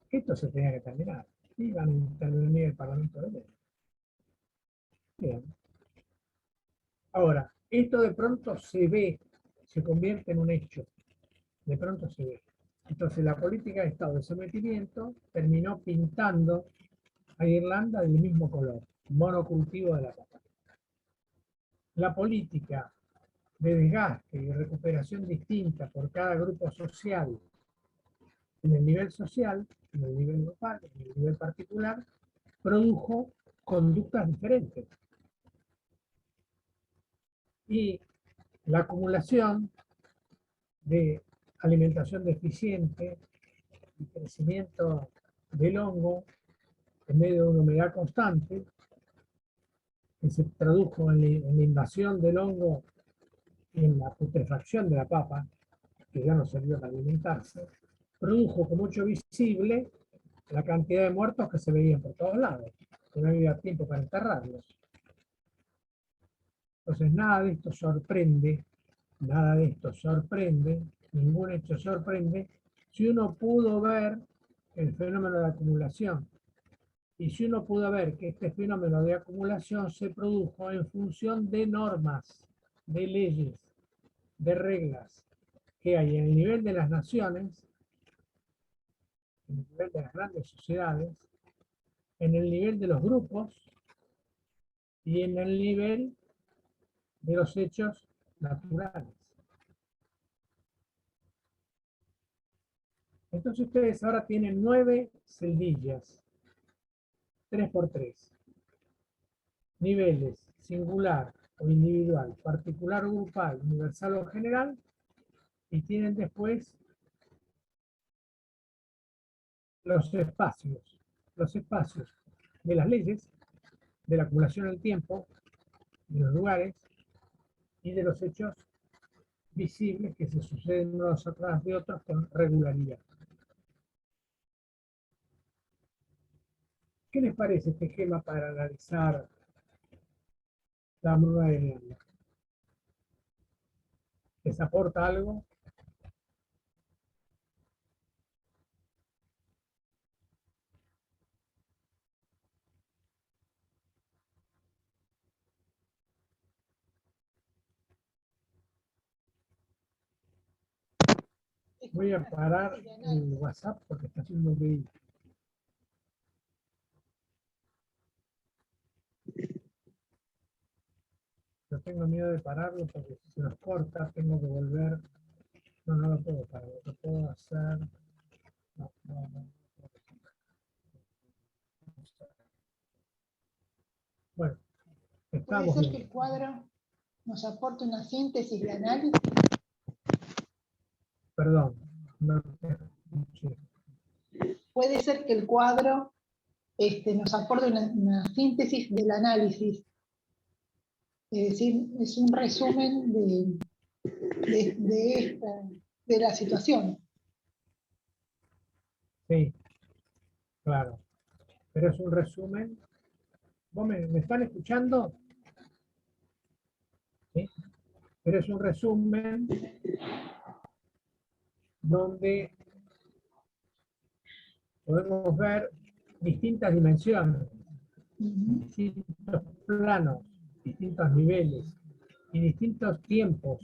que esto se tenía que terminar. Iban a intervenir el Parlamento de Dublín. Bien. Ahora, esto de pronto se ve, se convierte en un hecho. De pronto se ve. Entonces, la política de Estado de sometimiento terminó pintando a Irlanda del mismo color, monocultivo de la papa. La política de desgaste y recuperación distinta por cada grupo social, en el nivel social, en el nivel local, en el nivel particular, produjo conductas diferentes. Y la acumulación de alimentación deficiente y crecimiento del hongo en medio de una humedad constante, que se tradujo en la invasión del hongo y en la putrefacción de la papa, que ya no servía para alimentarse, produjo como hecho visible la cantidad de muertos que se veían por todos lados, que no había tiempo para enterrarlos. Entonces nada de esto sorprende, ningún hecho sorprende, si uno pudo ver el fenómeno de acumulación. Y si uno pudo ver que este fenómeno de acumulación se produjo en función de normas, de leyes, de reglas que hay en el nivel de las naciones, en el nivel de las grandes sociedades, en el nivel de los grupos y en el nivel de los hechos naturales. Entonces ustedes ahora tienen 9 celdillas, 3 por 3, niveles singular o individual, particular o grupal, universal o general, y tienen después los espacios de las leyes, de la acumulación del tiempo, de los lugares y de los hechos visibles que se suceden unos atrás de otros con regularidad. ¿Qué les parece este esquema para analizar la hambruna de Irlanda? ¿Les aporta algo? Voy a parar el WhatsApp porque está haciendo un ruido. Yo tengo miedo de pararlo porque si se nos corta tengo que volver. No, no lo puedo parar. Lo puedo hacer. No, no, no. Bueno, Puede estamos ser que bien. el cuadro nos aporte una síntesis de análisis. Perdón. No te escuché. Puede ser que el cuadro nos aporte una síntesis del análisis. Es decir, es un resumen de la situación. Sí, claro. Pero es un resumen. ¿Vos me están escuchando? ¿Sí? Pero es un resumen donde podemos ver distintas dimensiones, distintos planos, distintos niveles y distintos tiempos.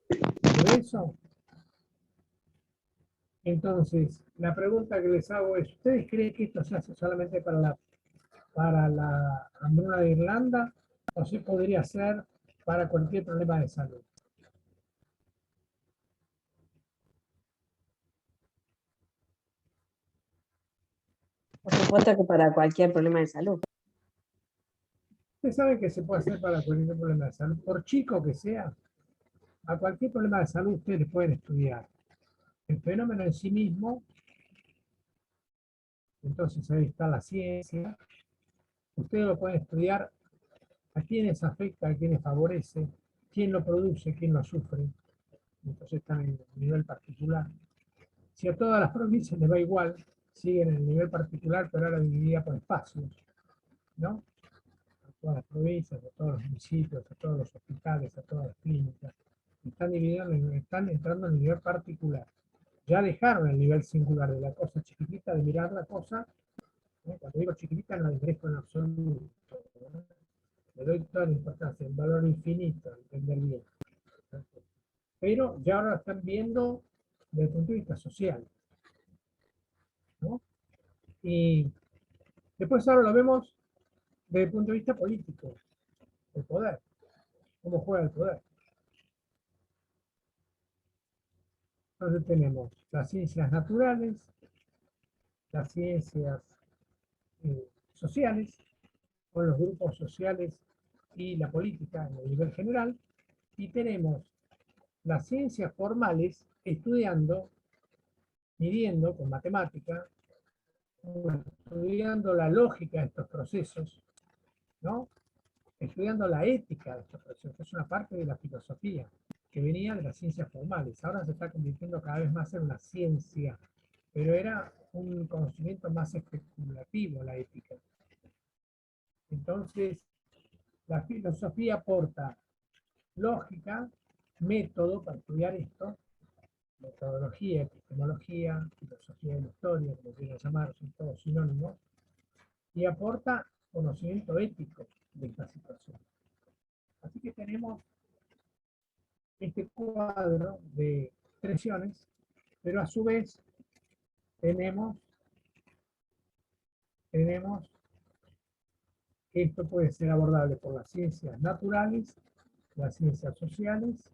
¿De eso? Entonces, la pregunta que les hago es, ¿ustedes creen que esto se hace solamente para la hambruna de Irlanda o se podría hacer para cualquier problema de salud? Por supuesto que para cualquier problema de salud. Ustedes saben que se puede hacer para cualquier problema de salud, por chico que sea, a cualquier problema de salud ustedes pueden estudiar el fenómeno en sí mismo. Entonces ahí está la ciencia. Ustedes lo pueden estudiar a quiénes afecta, a quiénes favorece, quién lo produce, quién lo sufre. Entonces están en el nivel particular. Si a todas las provincias les va igual, siguen en el nivel particular, pero ahora dividida por espacios, ¿no? A todas las provincias, a todos los municipios, a todos los hospitales, a todas las clínicas. Están divididos, están entrando en el nivel particular. Ya dejaron el nivel singular de la cosa chiquitita, de mirar la cosa. Cuando digo chiquitita no la desmerezco en absoluto, ¿no? Le doy toda la importancia, el valor infinito, entender bien. Pero ya ahora lo están viendo desde el punto de vista social, ¿no? Y después ahora lo vemos desde el punto de vista político, el poder, cómo juega el poder. Entonces tenemos las ciencias naturales, las ciencias sociales, con los grupos sociales y la política en el nivel general, y tenemos las ciencias formales estudiando, midiendo con matemática, estudiando la lógica de estos procesos, ¿no? Estudiando la ética de estos procesos, que es una parte de la filosofía que venía de las ciencias formales. Ahora se está convirtiendo cada vez más en una ciencia, pero era un conocimiento más especulativo la ética. Entonces, la filosofía aporta lógica, método para estudiar esto, metodología, epistemología, filosofía de la historia, como quieran llamar, son todos sinónimos, y aporta conocimiento ético de esta situación. Así que tenemos este cuadro de expresiones, pero a su vez tenemos que esto puede ser abordable por las ciencias naturales, las ciencias sociales,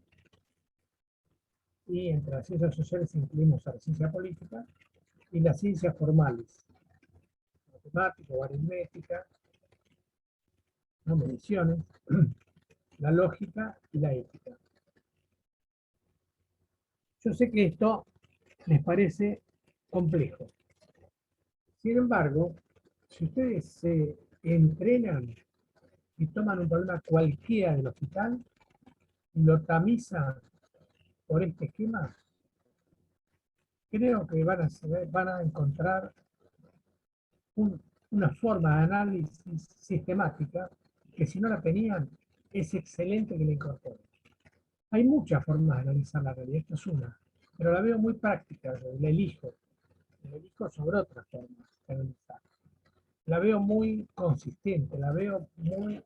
y entre las ciencias sociales incluimos a la ciencia política, y las ciencias formales, matemática o aritmética, ¿no? Mediciones, la lógica y la ética. Yo sé que esto les parece complejo. Sin embargo, si ustedes se entrenan y toman un problema cualquiera del hospital y lo tamizan por este esquema, creo que van a encontrar una forma de análisis sistemática que si no la tenían, es excelente que la incorporen. Hay muchas formas de analizar la realidad, esta es una, pero la veo muy práctica, la elijo sobre otras formas de analizar. La veo muy consistente, la veo muy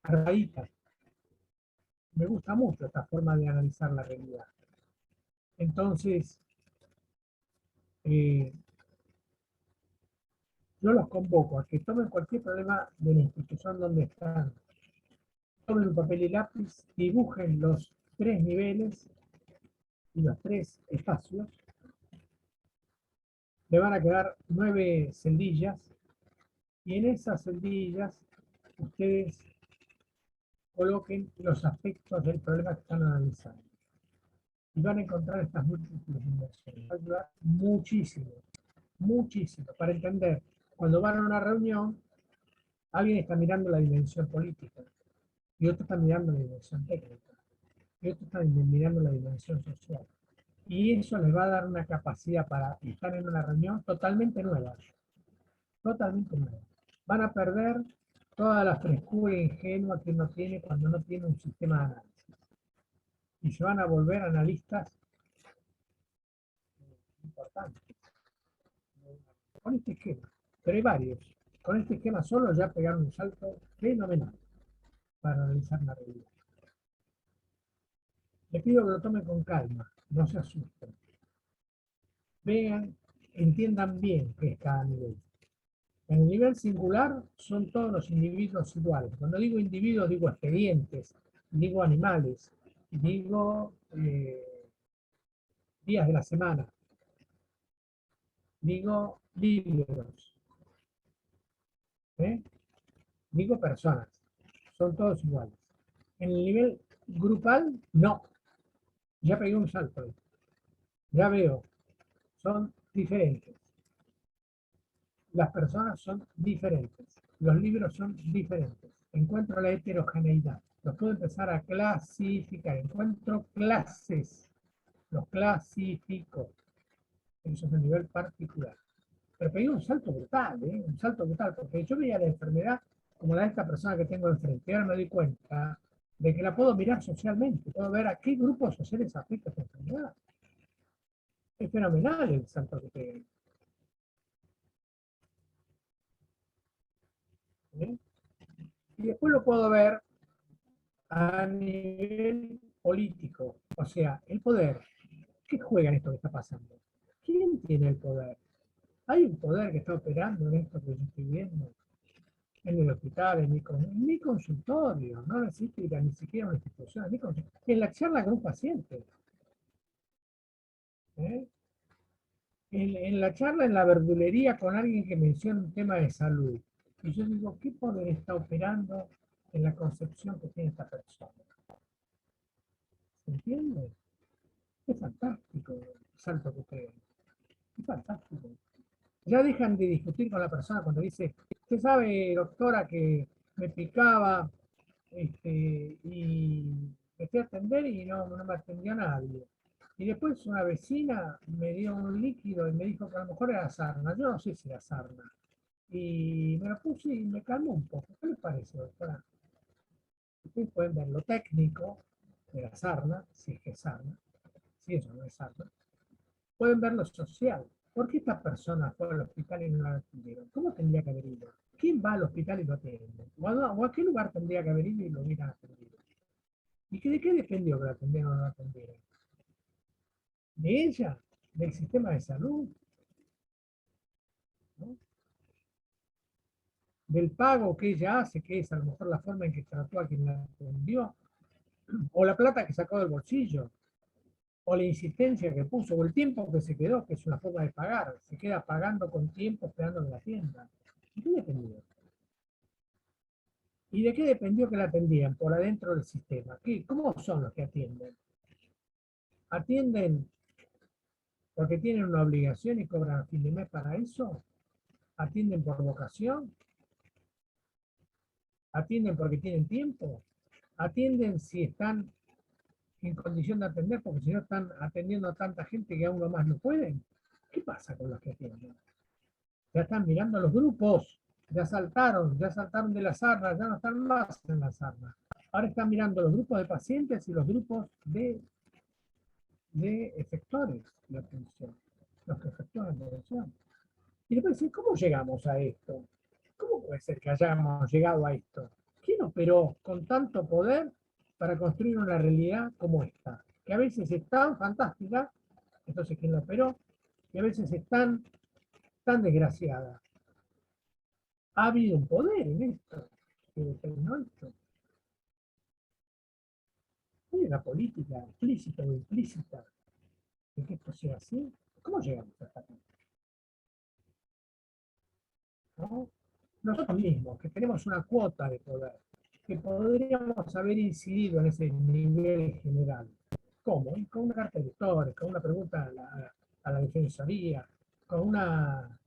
armadita. Me gusta mucho esta forma de analizar la realidad. Entonces, yo los convoco a que tomen cualquier problema de la institución donde están, tomen un papel y lápiz, dibujen los 3 niveles y los 3 espacios. Le van a quedar 9 celdillas, y en esas celdillas ustedes coloquen los aspectos del problema que están analizando. Y van a encontrar estas múltiples dimensiones. Va a ayudar muchísimo, muchísimo, para entender. Cuando van a una reunión, alguien está mirando la dimensión política, y otro está mirando la dimensión técnica, y otro está mirando la dimensión social. Y eso les va a dar una capacidad para estar en una reunión totalmente nueva. Totalmente nueva. Van a perder toda la frescura ingenua que uno tiene cuando no tiene un sistema de análisis. Y se van a volver analistas importantes. Con este esquema. Pero hay varios. Con este esquema solo ya pegaron un salto fenomenal para analizar la realidad. Les pido que lo tomen con calma, no se asusten. Vean, entiendan bien qué es cada nivel. En el nivel singular son todos los individuos iguales. Cuando digo individuos, digo expedientes, digo animales, digo días de la semana, digo libros, digo personas. Son todos iguales. En el nivel grupal, no. Ya pegué un salto ahí. Ya veo, son diferentes. Las personas son diferentes. Los libros son diferentes. Encuentro la heterogeneidad. Los puedo empezar a clasificar. Encuentro clases. Los clasifico. Eso es a nivel particular. Pero pegué un salto brutal, un salto brutal, porque yo veía la enfermedad como la de esta persona que tengo enfrente. Y ahora me doy cuenta de que la puedo mirar socialmente. Puedo ver a qué grupos sociales afecta esta enfermedad. Es fenomenal el salto que pegué. Y después lo puedo ver a nivel político, o sea, el poder. ¿Qué juega en esto que está pasando? ¿Quién tiene el poder? ¿Hay un poder que está operando en esto que yo estoy viendo? En el hospital, en mi consultorio, no necesito ir a ni siquiera a una institución, en la charla con un paciente. ¿Eh? En la charla en la verdulería con alguien que menciona un tema de salud. Y yo digo, ¿qué poder está operando en la concepción que tiene esta persona? ¿Se entiende? Es fantástico el salto que pegan. Es fantástico. Ya dejan de discutir con la persona cuando dice, usted sabe, doctora, que me picaba y me fui a atender y no me atendió nadie. Y después una vecina me dio un líquido y me dijo que a lo mejor era sarna. Yo no sé si era sarna. Y me lo puse y me calmó un poco. ¿Qué les parece, doctora? Ustedes pueden ver lo técnico de la sarna, si es que es sarna, si eso no es sarna. Pueden ver lo social. ¿Por qué esta persona fue al hospital y no la atendieron? ¿Cómo tendría que haber ido? ¿Quién va al hospital y lo atiende? ¿O a qué lugar tendría que haber ido y lo hubieran atendido? ¿Y de qué dependió que lo atendieron o no lo atendieron? ¿De ella? ¿Del sistema de salud? ¿No? ¿Del pago que ella hace, que es a lo mejor la forma en que trató a quien la atendió? ¿O la plata que sacó del bolsillo? ¿O la insistencia que puso? ¿O el tiempo que se quedó, que es una forma de pagar? Se queda pagando con tiempo esperando en la tienda. ¿De qué dependió? ¿Y de qué dependió que la atendían? Por adentro del sistema. ¿Cómo son los que atienden? ¿Atienden porque tienen una obligación y cobran a fin de mes para eso? ¿Atienden por vocación? ¿Atienden porque tienen tiempo? ¿Atienden si están en condición de atender porque si no están atendiendo a tanta gente que a uno más no pueden? ¿Qué pasa con los que atienden? Ya están mirando los grupos, ya saltaron de la sarna, ya no están más en la sarna. Ahora están mirando los grupos de pacientes y los grupos de efectores de atención, los que efectúan la atención. Y después dicen, ¿cómo llegamos a esto? ¿Cómo puede ser que hayamos llegado a esto? ¿Quién operó con tanto poder para construir una realidad como esta? Que a veces es tan fantástica entonces quién la operó, y a veces es tan desgraciada. Ha habido un poder en esto, que determinó esto. Hay una política explícita o implícita de que esto sea así. ¿Cómo llegamos hasta acá? ¿No? Nosotros mismos, que tenemos una cuota de poder, que podríamos haber incidido en ese nivel general. ¿Cómo? Con una carta de lectores, con una pregunta a la defensoría, con una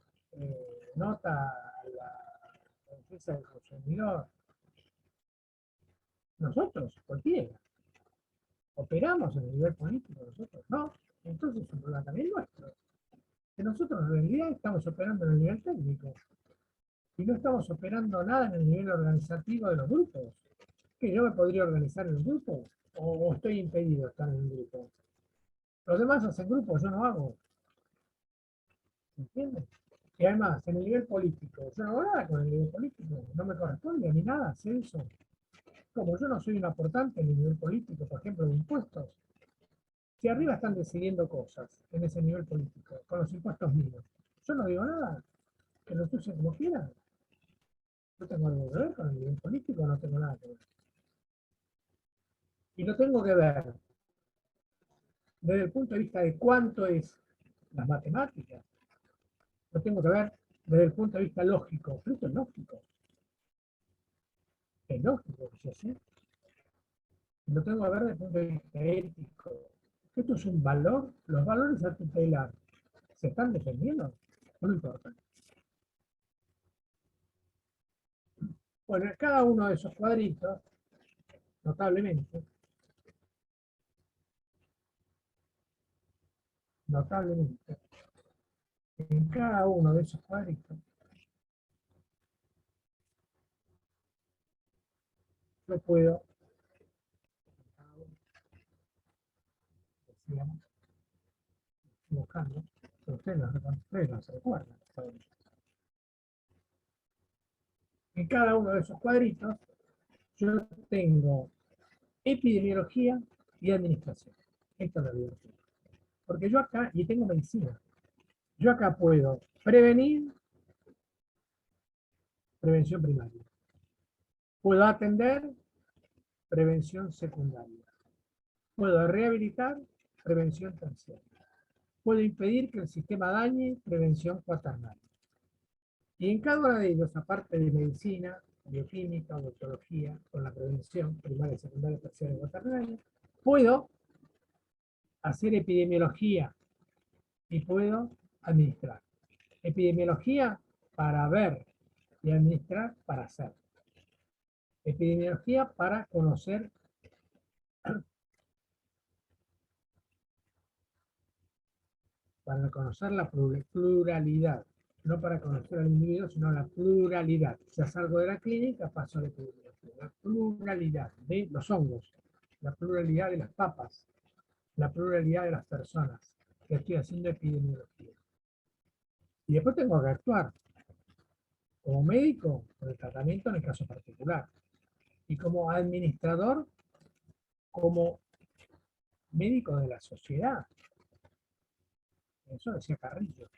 nota a la defensa del consumidor. Nosotros, cualquiera, operamos en el nivel político, nosotros no. Entonces es un problema también nuestro. Que nosotros en realidad estamos operando en el nivel técnico y no estamos operando nada en el nivel organizativo de los grupos. ¿Que yo me podría organizar en un grupo? ¿O estoy impedido de estar en un grupo? Los demás hacen grupos, yo no hago. ¿Entiendes? Y además, en el nivel político, yo no hago nada con el nivel político, no me corresponde a mí nada hacer eso. Como yo no soy un aportante en el nivel político, por ejemplo, de impuestos, si arriba están decidiendo cosas en ese nivel político, con los impuestos míos, yo no digo nada, que los usen como quieran. Yo tengo algo que ver con el nivel político, no tengo nada que ver. Y no tengo que ver desde el punto de vista de cuánto es las matemáticas, lo tengo que ver desde el punto de vista lógico, pero esto es lógico que sea así. Lo tengo que ver desde el punto de vista ético. Esto es un valor, los valores a tutelar, ¿se están defendiendo? No importa. Bueno, en cada uno de esos cuadritos, notablemente, en cada uno de esos cuadritos, yo puedo, decíamos, buscando, pero ustedes no se recuerdan. En cada uno de esos cuadritos, yo tengo epidemiología y administración. Esto es la biología. Porque yo acá, y tengo medicina, yo acá puedo prevenir, prevención primaria. Puedo atender, prevención secundaria. Puedo rehabilitar, prevención terciaria. Puedo impedir que el sistema dañe, prevención cuaternaria. Y en cada uno de ellos, aparte de medicina, bioquímica, odontología, con la prevención primaria, secundaria, terciaria y cuaternaria, puedo hacer epidemiología y puedo administrar. Epidemiología para ver y administrar para hacer. Epidemiología para conocer la pluralidad, no para conocer al individuo, sino la pluralidad. Si salgo de la clínica, paso a la epidemiología. La pluralidad de los hongos, la pluralidad de las papas, la pluralidad de las personas, que estoy haciendo epidemiología. Y después tengo que actuar como médico con el tratamiento en el caso particular, y como administrador, como médico de la sociedad. Eso decía Carrillo.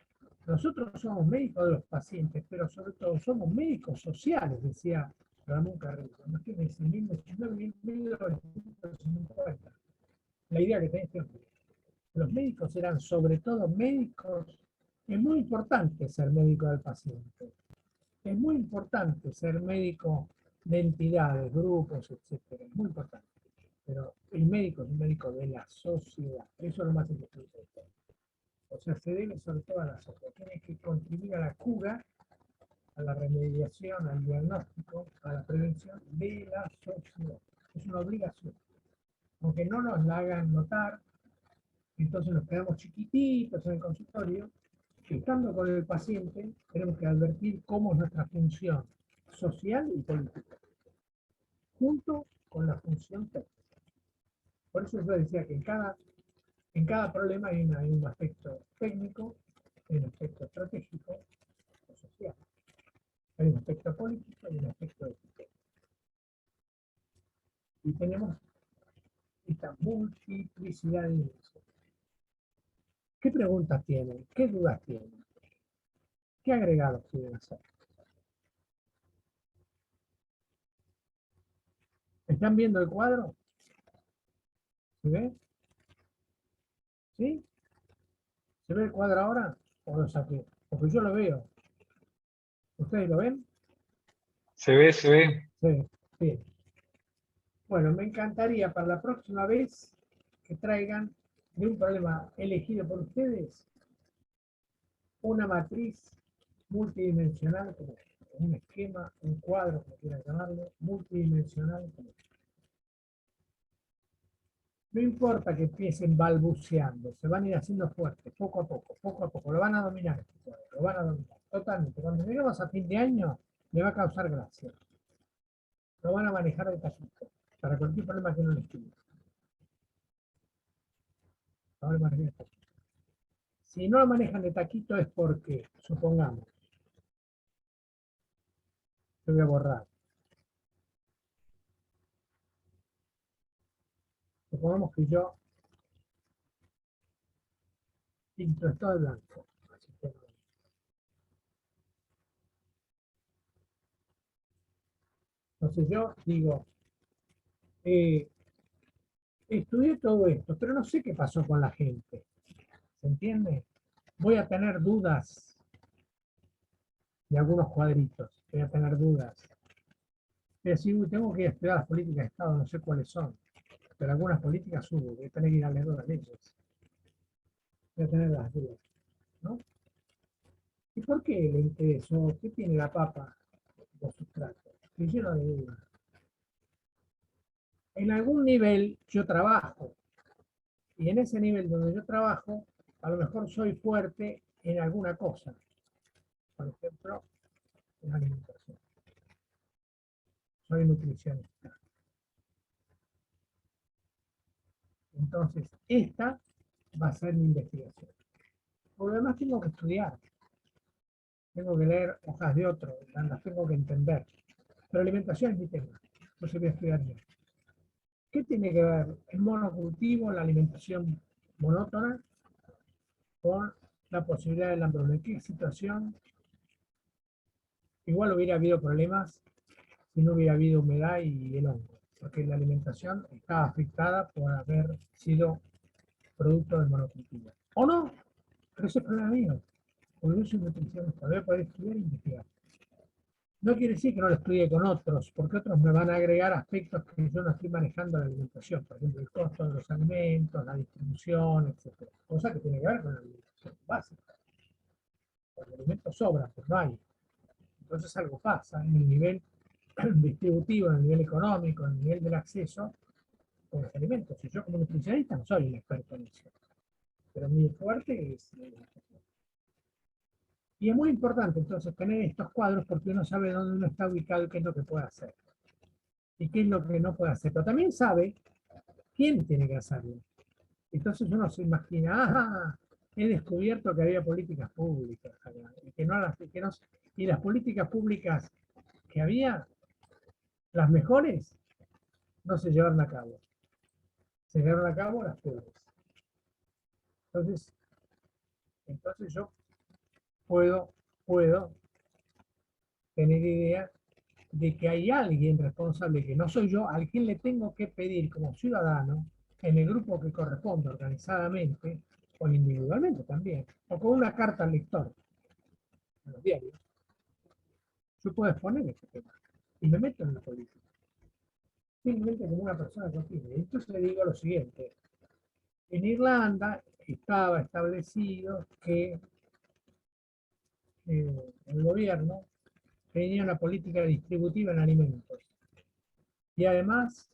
Nosotros somos médicos de los pacientes, pero sobre todo somos médicos sociales, decía Ramón Carrillo. Imagínense, en 1950. La idea que tenés que los médicos eran sobre todo médicos. Es muy importante ser médico del paciente. Es muy importante ser médico de entidades, grupos, etcétera. Es muy importante. Pero el médico es un médico de la sociedad. Eso es lo más importante de todo. O sea, se debe sobre todo a la sociedad. Tiene que contribuir a la cura, a la remediación, al diagnóstico, a la prevención de la sociedad. Es una obligación. Aunque no nos la hagan notar, entonces nos quedamos chiquititos en el consultorio, que estando con el paciente tenemos que advertir cómo es nuestra función social y política, junto con la función técnica. Por eso yo decía que en cada problema hay un aspecto técnico, hay un aspecto estratégico o social, hay un aspecto político y un aspecto ético. Y tenemos esta multiplicidad de dimensiones. preguntas tienen? ¿Qué dudas tienen? ¿Qué agregados quieren hacer? ¿Están viendo el cuadro? ¿Se ve? ¿Sí? ¿Se ve el cuadro ahora? ¿O lo saqué? Porque yo lo veo. ¿Ustedes lo ven? Se ve, se ve. Sí. Bien. Bueno, me encantaría para la próxima vez que traigan de un problema elegido por ustedes una matriz multidimensional, como un esquema, un cuadro, como quieran llamarlo, multidimensional. No importa que empiecen balbuceando, se van a ir haciendo fuertes, poco a poco, lo van a dominar este cuadro, lo van a dominar totalmente. Cuando lleguemos a fin de año, le va a causar gracia. Lo van a manejar de taquito, para cualquier problema que no les pida. Lo van a manejar de taquito. Si no lo manejan de taquito es porque, supongamos, yo voy a borrar. Supongamos que yo pinto esto de blanco. Entonces yo digo, estudié todo esto, pero no sé qué pasó con la gente. ¿Se entiende? Voy a tener dudas de algunos cuadritos, voy a tener dudas. Es decir, uy, tengo que ir a estudiar las políticas de Estado, no sé cuáles son, pero algunas políticas hubo, voy a tener que ir a leer las leyes. Voy a tener las dudas, ¿no? ¿Y por qué le interesó? ¿Qué tiene la papa? Los sustratos. Estoy lleno de dudas. En algún nivel yo trabajo, y en ese nivel donde yo trabajo, a lo mejor soy fuerte en alguna cosa. Por ejemplo, en alimentación. Soy nutricionista. Entonces, esta va a ser mi investigación. Por lo demás tengo que estudiar, tengo que leer hojas de otro, las tengo que entender. Pero alimentación es mi tema, entonces voy a estudiar yo. ¿Qué tiene que ver el monocultivo, la alimentación monótona, con la posibilidad de la hambruna? ¿En qué situación? Igual hubiera habido problemas si no hubiera habido humedad y el hongo, porque la alimentación está afectada por haber sido producto del monocultivo. ¿O no? Pero ese es problema mío, porque yo soy nutricionista, voy a poder estudiar e investigar. No quiere decir que no lo estudie con otros, porque otros me van a agregar aspectos que yo no estoy manejando en la alimentación, por ejemplo, el costo de los alimentos, la distribución, etc. Cosa que tiene que ver con la alimentación básica. Los alimentos sobran, pues no hay. Entonces algo pasa en el nivel distributivo, en el nivel económico, en el nivel del acceso a los alimentos. Y yo como nutricionista no soy un experto en eso, pero mi fuerte es la alimentación. Y es muy importante entonces tener estos cuadros porque uno sabe dónde uno está ubicado y qué es lo que puede hacer. Y qué es lo que no puede hacer. Pero también sabe quién tiene que hacerlo. Entonces uno se imagina, he descubierto que había políticas públicas y que no y las políticas públicas que había, las mejores, no se llevaron a cabo. Se llevaron a cabo las peores. Entonces yo puedo tener idea de que hay alguien responsable, que no soy yo, al quien le tengo que pedir como ciudadano, en el grupo que corresponde organizadamente, o individualmente también, o con una carta al lector, en los diarios, yo puedo exponer este tema y me meto en la política, simplemente como una persona que opine. Entonces le digo lo siguiente, en Irlanda estaba establecido que el gobierno tenía una política distributiva en alimentos y además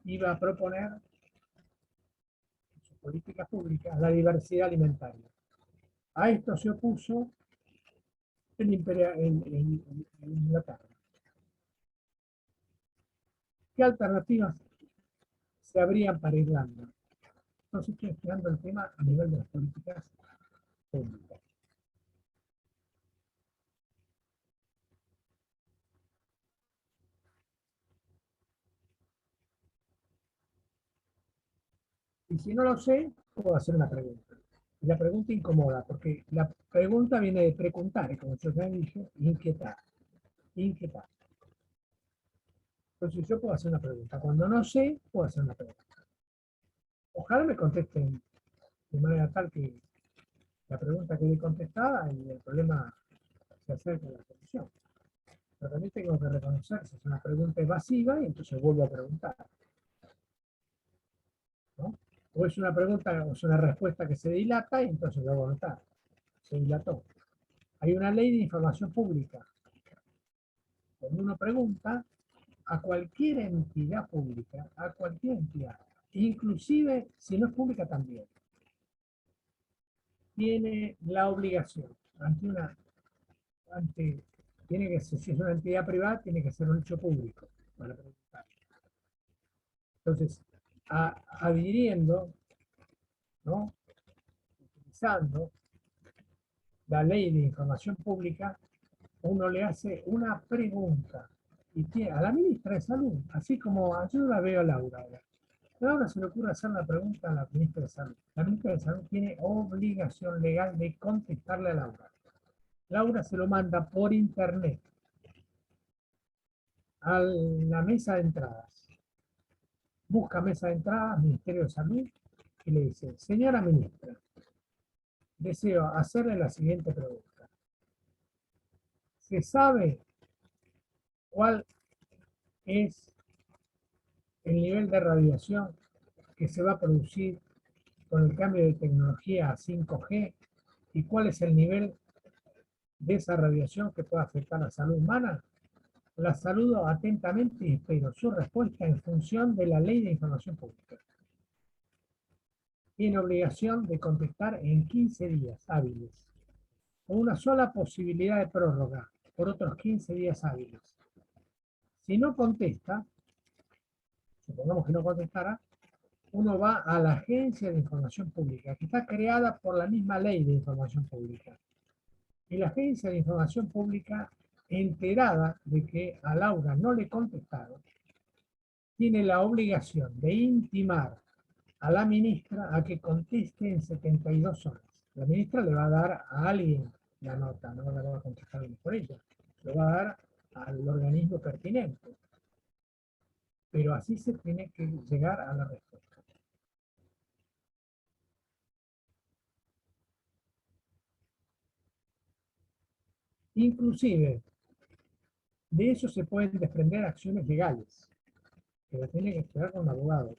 iba a proponer en sus políticas públicas la diversidad alimentaria. A esto se opuso en Inglaterra. ¿Qué alternativas se abrían para Irlanda? Entonces estoy estudiando el tema a nivel de las políticas públicas. Y si no lo sé, puedo hacer una pregunta. Y la pregunta incomoda, porque la pregunta viene de preguntare, como yo ya dije, inquietar, inquietar. Entonces yo puedo hacer una pregunta. Cuando no sé, puedo hacer una pregunta. Ojalá me contesten de manera tal que la pregunta quede contestada y el problema se acerque a la solución. Pero también tengo que reconocer si es una pregunta evasiva y entonces vuelvo a preguntar, ¿no? O es una pregunta o es una respuesta que se dilata y entonces lo hago notar. Se dilató. Hay una ley de información pública. Cuando uno pregunta a cualquier entidad pública, a cualquier entidad, inclusive si no es pública también, tiene la obligación ante tiene que ser, si es una entidad privada, tiene que ser un hecho público para preguntar. Entonces, adhiriendo, ¿no? Utilizando la ley de información pública, uno le hace una pregunta y tiene, a la ministra de Salud, así como yo la veo a Laura. Laura se le ocurre hacer una pregunta a la ministra de Salud. La ministra de Salud tiene obligación legal de contestarle a Laura. Laura se lo manda por internet a la mesa de entradas. Busca mesa de entradas, Ministerio de Salud, y le dice, señora ministra, deseo hacerle la siguiente pregunta. ¿Se sabe cuál es el nivel de radiación que se va a producir con el cambio de tecnología a 5G y cuál es el nivel de esa radiación que puede afectar a la salud humana? La saludo atentamente y espero su respuesta en función de la Ley de Información Pública. Tiene obligación de contestar en 15 días hábiles, con una sola posibilidad de prórroga por otros 15 días hábiles. Si no contesta, supongamos que no contestara, uno va a la Agencia de Información Pública, que está creada por la misma Ley de Información Pública. Y la Agencia de Información Pública, enterada de que a Laura no le contestaron, tiene la obligación de intimar a la ministra a que conteste en 72 horas. La ministra le va a dar a alguien la nota, no la va a contestar por ella, lo va a dar al organismo pertinente. Pero así se tiene que llegar a la respuesta. Inclusive, de eso se pueden desprender acciones legales, que la tiene que esperar con un abogado.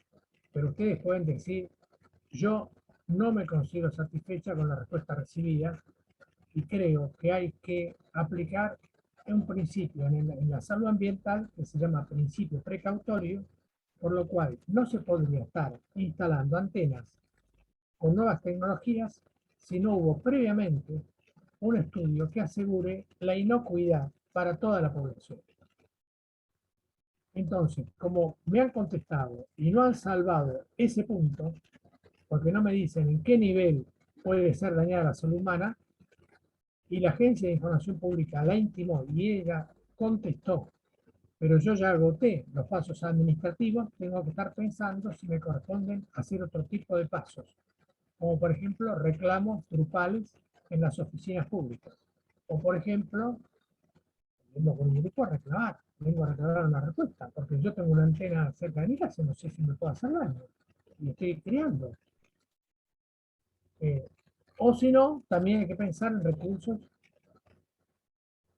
Pero ustedes pueden decir, yo no me considero satisfecha con la respuesta recibida y creo que hay que aplicar un principio en la salud ambiental que se llama principio precautorio, por lo cual no se podría estar instalando antenas con nuevas tecnologías si no hubo previamente un estudio que asegure la inocuidad para toda la población. Entonces, como me han contestado y no han salvado ese punto, porque no me dicen en qué nivel puede ser dañada la salud humana, y la Agencia de Información Pública la intimó y ella contestó, pero yo ya agoté los pasos administrativos, tengo que estar pensando si me corresponden hacer otro tipo de pasos, como por ejemplo reclamos grupales en las oficinas públicas, o por ejemplo, vengo con un grupo a reclamar, vengo a reclamar una respuesta, porque yo tengo una antena cerca de mi casa, no sé si me puedo hacer daño, y estoy criando. O si no, también hay que pensar en recursos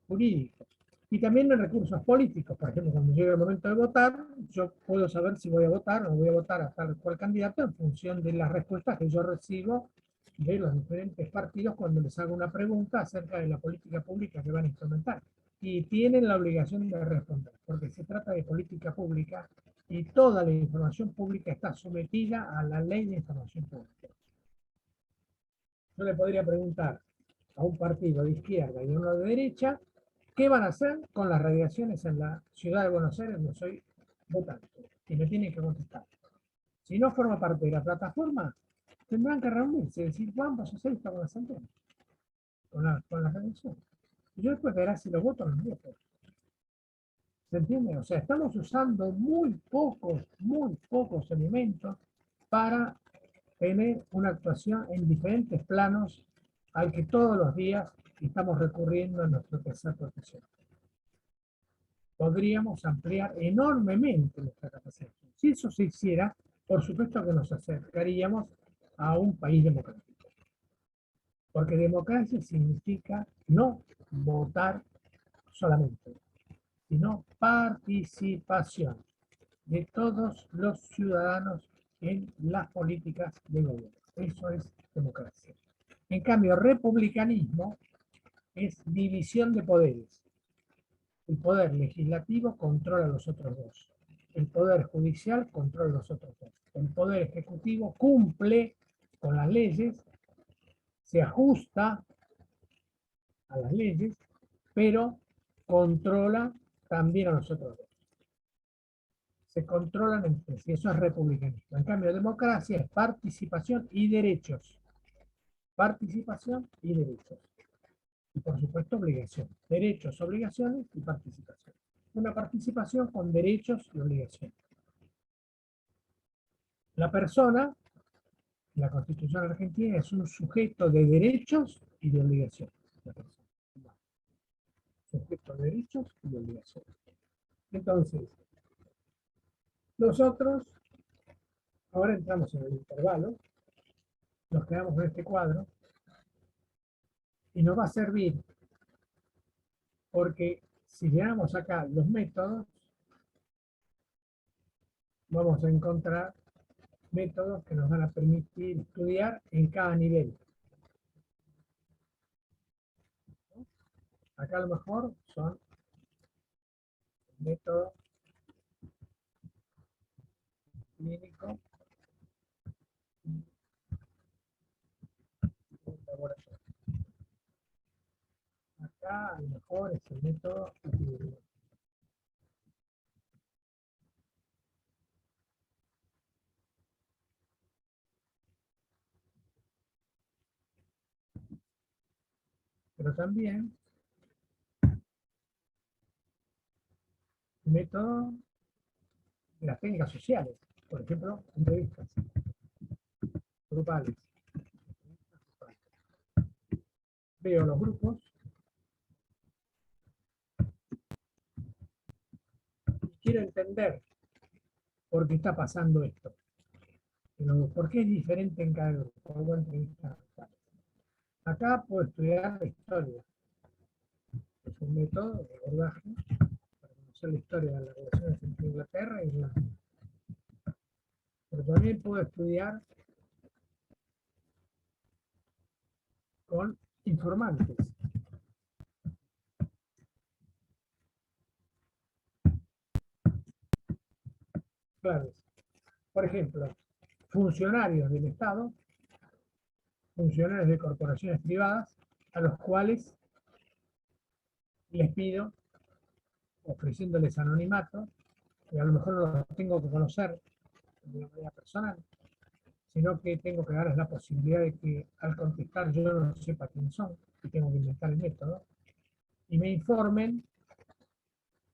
jurídicos. Y también en recursos políticos. Por ejemplo, cuando llegue el momento de votar, yo puedo saber si voy a votar o no voy a votar a tal cual candidato en función de las respuestas que yo recibo de los diferentes partidos cuando les hago una pregunta acerca de la política pública que van a implementar. Y tienen la obligación de responder, porque se trata de política pública y toda la información pública está sometida a la ley de información pública. Yo le podría preguntar a un partido de izquierda y a uno de derecha, ¿qué van a hacer con las radiaciones en la ciudad de Buenos Aires donde soy votante? Y me tienen que contestar. Si no forma parte de la plataforma, tendrán que reunirse y decir, vamos a hacer esto con las antenas, con la radiación. Y yo después verá si lo voto o no lo voto. ¿Se entiende? O sea, estamos usando muy pocos elementos para tener una actuación en diferentes planos al que todos los días estamos recurriendo en nuestro quehacer profesional. Podríamos ampliar enormemente nuestra capacidad. Si eso se hiciera, por supuesto que nos acercaríamos a un país democrático. Porque democracia significa no votar solamente, sino participación de todos los ciudadanos en las políticas de gobierno. Eso es democracia. En cambio, republicanismo es división de poderes. El poder legislativo controla los otros dos. El poder judicial controla los otros dos. El poder ejecutivo cumple con las leyes, se ajusta a las leyes, pero controla también a los otros dos. Se controlan entre sí, eso es republicanismo. En cambio, democracia es participación y derechos. Participación y derechos. Y por supuesto, obligación. Derechos, obligaciones y participación. Una participación con derechos y obligaciones. La persona, la Constitución argentina, es un sujeto de derechos y de obligaciones. La persona. Sujeto de derechos y de obligaciones. Entonces, nosotros, ahora entramos en el intervalo, nos quedamos en este cuadro, y nos va a servir porque si llegamos acá los métodos, vamos a encontrar métodos que nos van a permitir estudiar en cada nivel. Acá a lo mejor son método clínico y laboratorio. Acá a lo mejor es el método epidemiológico. Pero también el método de las técnicas sociales, por ejemplo, entrevistas grupales. Veo los grupos y quiero entender por qué está pasando esto. Pero ¿por qué es diferente en cada grupo? Hago entrevistas. Acá puedo estudiar la historia. Es un método de abordaje para conocer la historia de las relaciones entre Inglaterra e Irlanda. Pero también puedo estudiar con informantes. Claves. Por ejemplo, funcionarios del Estado, funcionarios de corporaciones privadas, a los cuales les pido, ofreciéndoles anonimato, que a lo mejor no los tengo que conocer de una manera personal, sino que tengo que darles la posibilidad de que al contestar yo no sepa quién son, y tengo que inventar el método, y me informen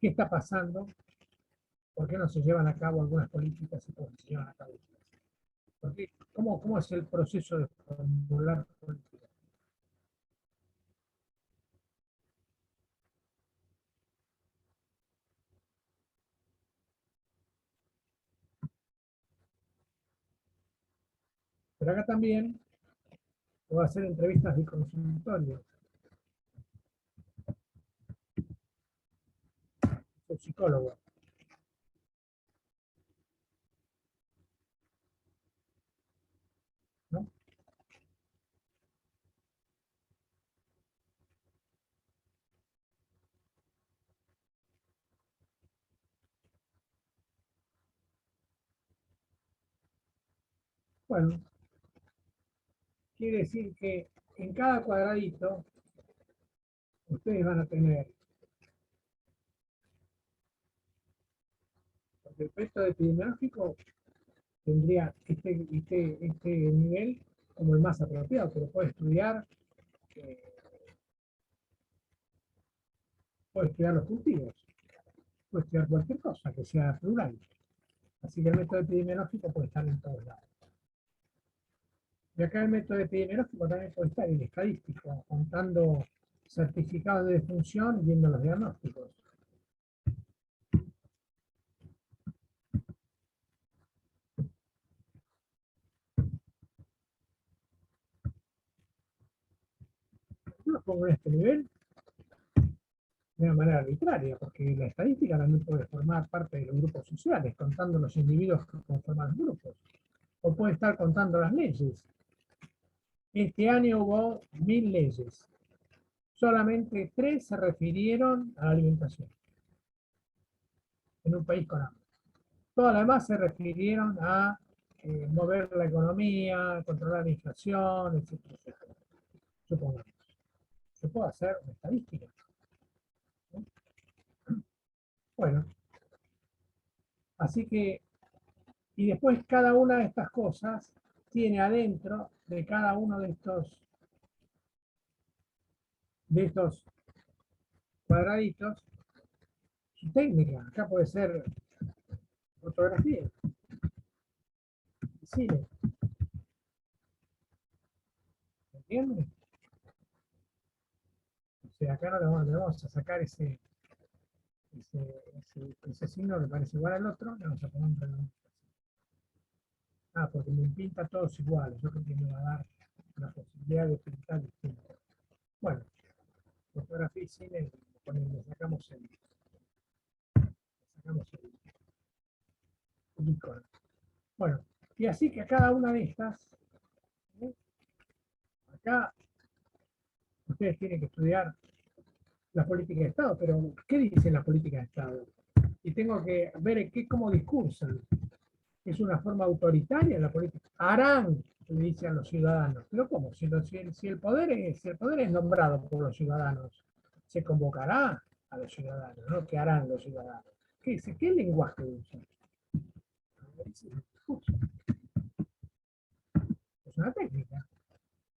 qué está pasando, por qué no se llevan a cabo algunas políticas y por qué se llevan a cabo otras. Porque, ¿cómo es el proceso de formular políticas? Pero acá también voy a hacer entrevistas de consultorio. Soy psicólogo. ¿No? Bueno, quiere decir que en cada cuadradito ustedes van a tener, porque el método epidemiológico tendría este nivel como el más apropiado, pero eh, puede estudiar los cultivos, puede estudiar cualquier cosa que sea plural. Así que el método epidemiológico puede estar en todos lados. Y acá el método epidemiológico también puede estar el estadístico, contando certificados de defunción y viendo los diagnósticos. Yo los pongo en este nivel de una manera arbitraria, porque la estadística también puede formar parte de los grupos sociales, contando los individuos que conforman los grupos, o puede estar contando las leyes. Este año hubo 1000 leyes, solamente 3 se refirieron a la alimentación, en un país con hambre. Todas las demás se refirieron a mover la economía, controlar la inflación, etcétera, etcétera. Supongamos. Se puede hacer una estadística. Bueno, así que, y después cada una de estas cosas tiene adentro de cada uno de estos cuadraditos su técnica. Acá puede ser fotografía, cine, ¿entiendes? O sea, acá no le vamos a sacar ese signo que parece igual al otro, le vamos a poner un redondo. Ah, porque me pinta todos iguales, yo creo que me va a dar la posibilidad de pintar distinto. Bueno, fotografía y cine, le sacamos el icono. Bueno, y así que a cada una de estas, ¿eh? Acá ustedes tienen que estudiar la política de Estado, pero ¿qué dicen las políticas de Estado? Y tengo que ver cómo discursan. ¿Es una forma autoritaria la política? Harán, le dicen a los ciudadanos. Pero ¿cómo? Si el poder es nombrado por los ciudadanos, se convocará a los ciudadanos, ¿no? ¿Qué harán los ciudadanos? ¿Qué lenguaje usan? Es una técnica.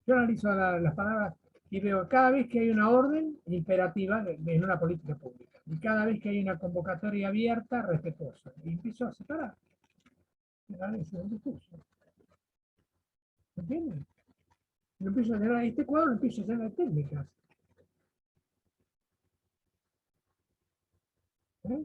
Yo analizo las palabras y veo cada vez que hay una orden imperativa en una política pública y cada vez que hay una convocatoria abierta, respetuosa. Y empiezo a separar. Es un discurso. ¿Entienden? Lo empiezo a llenar este cuadro, lo empiezo a llenar de técnicas. ¿Eh?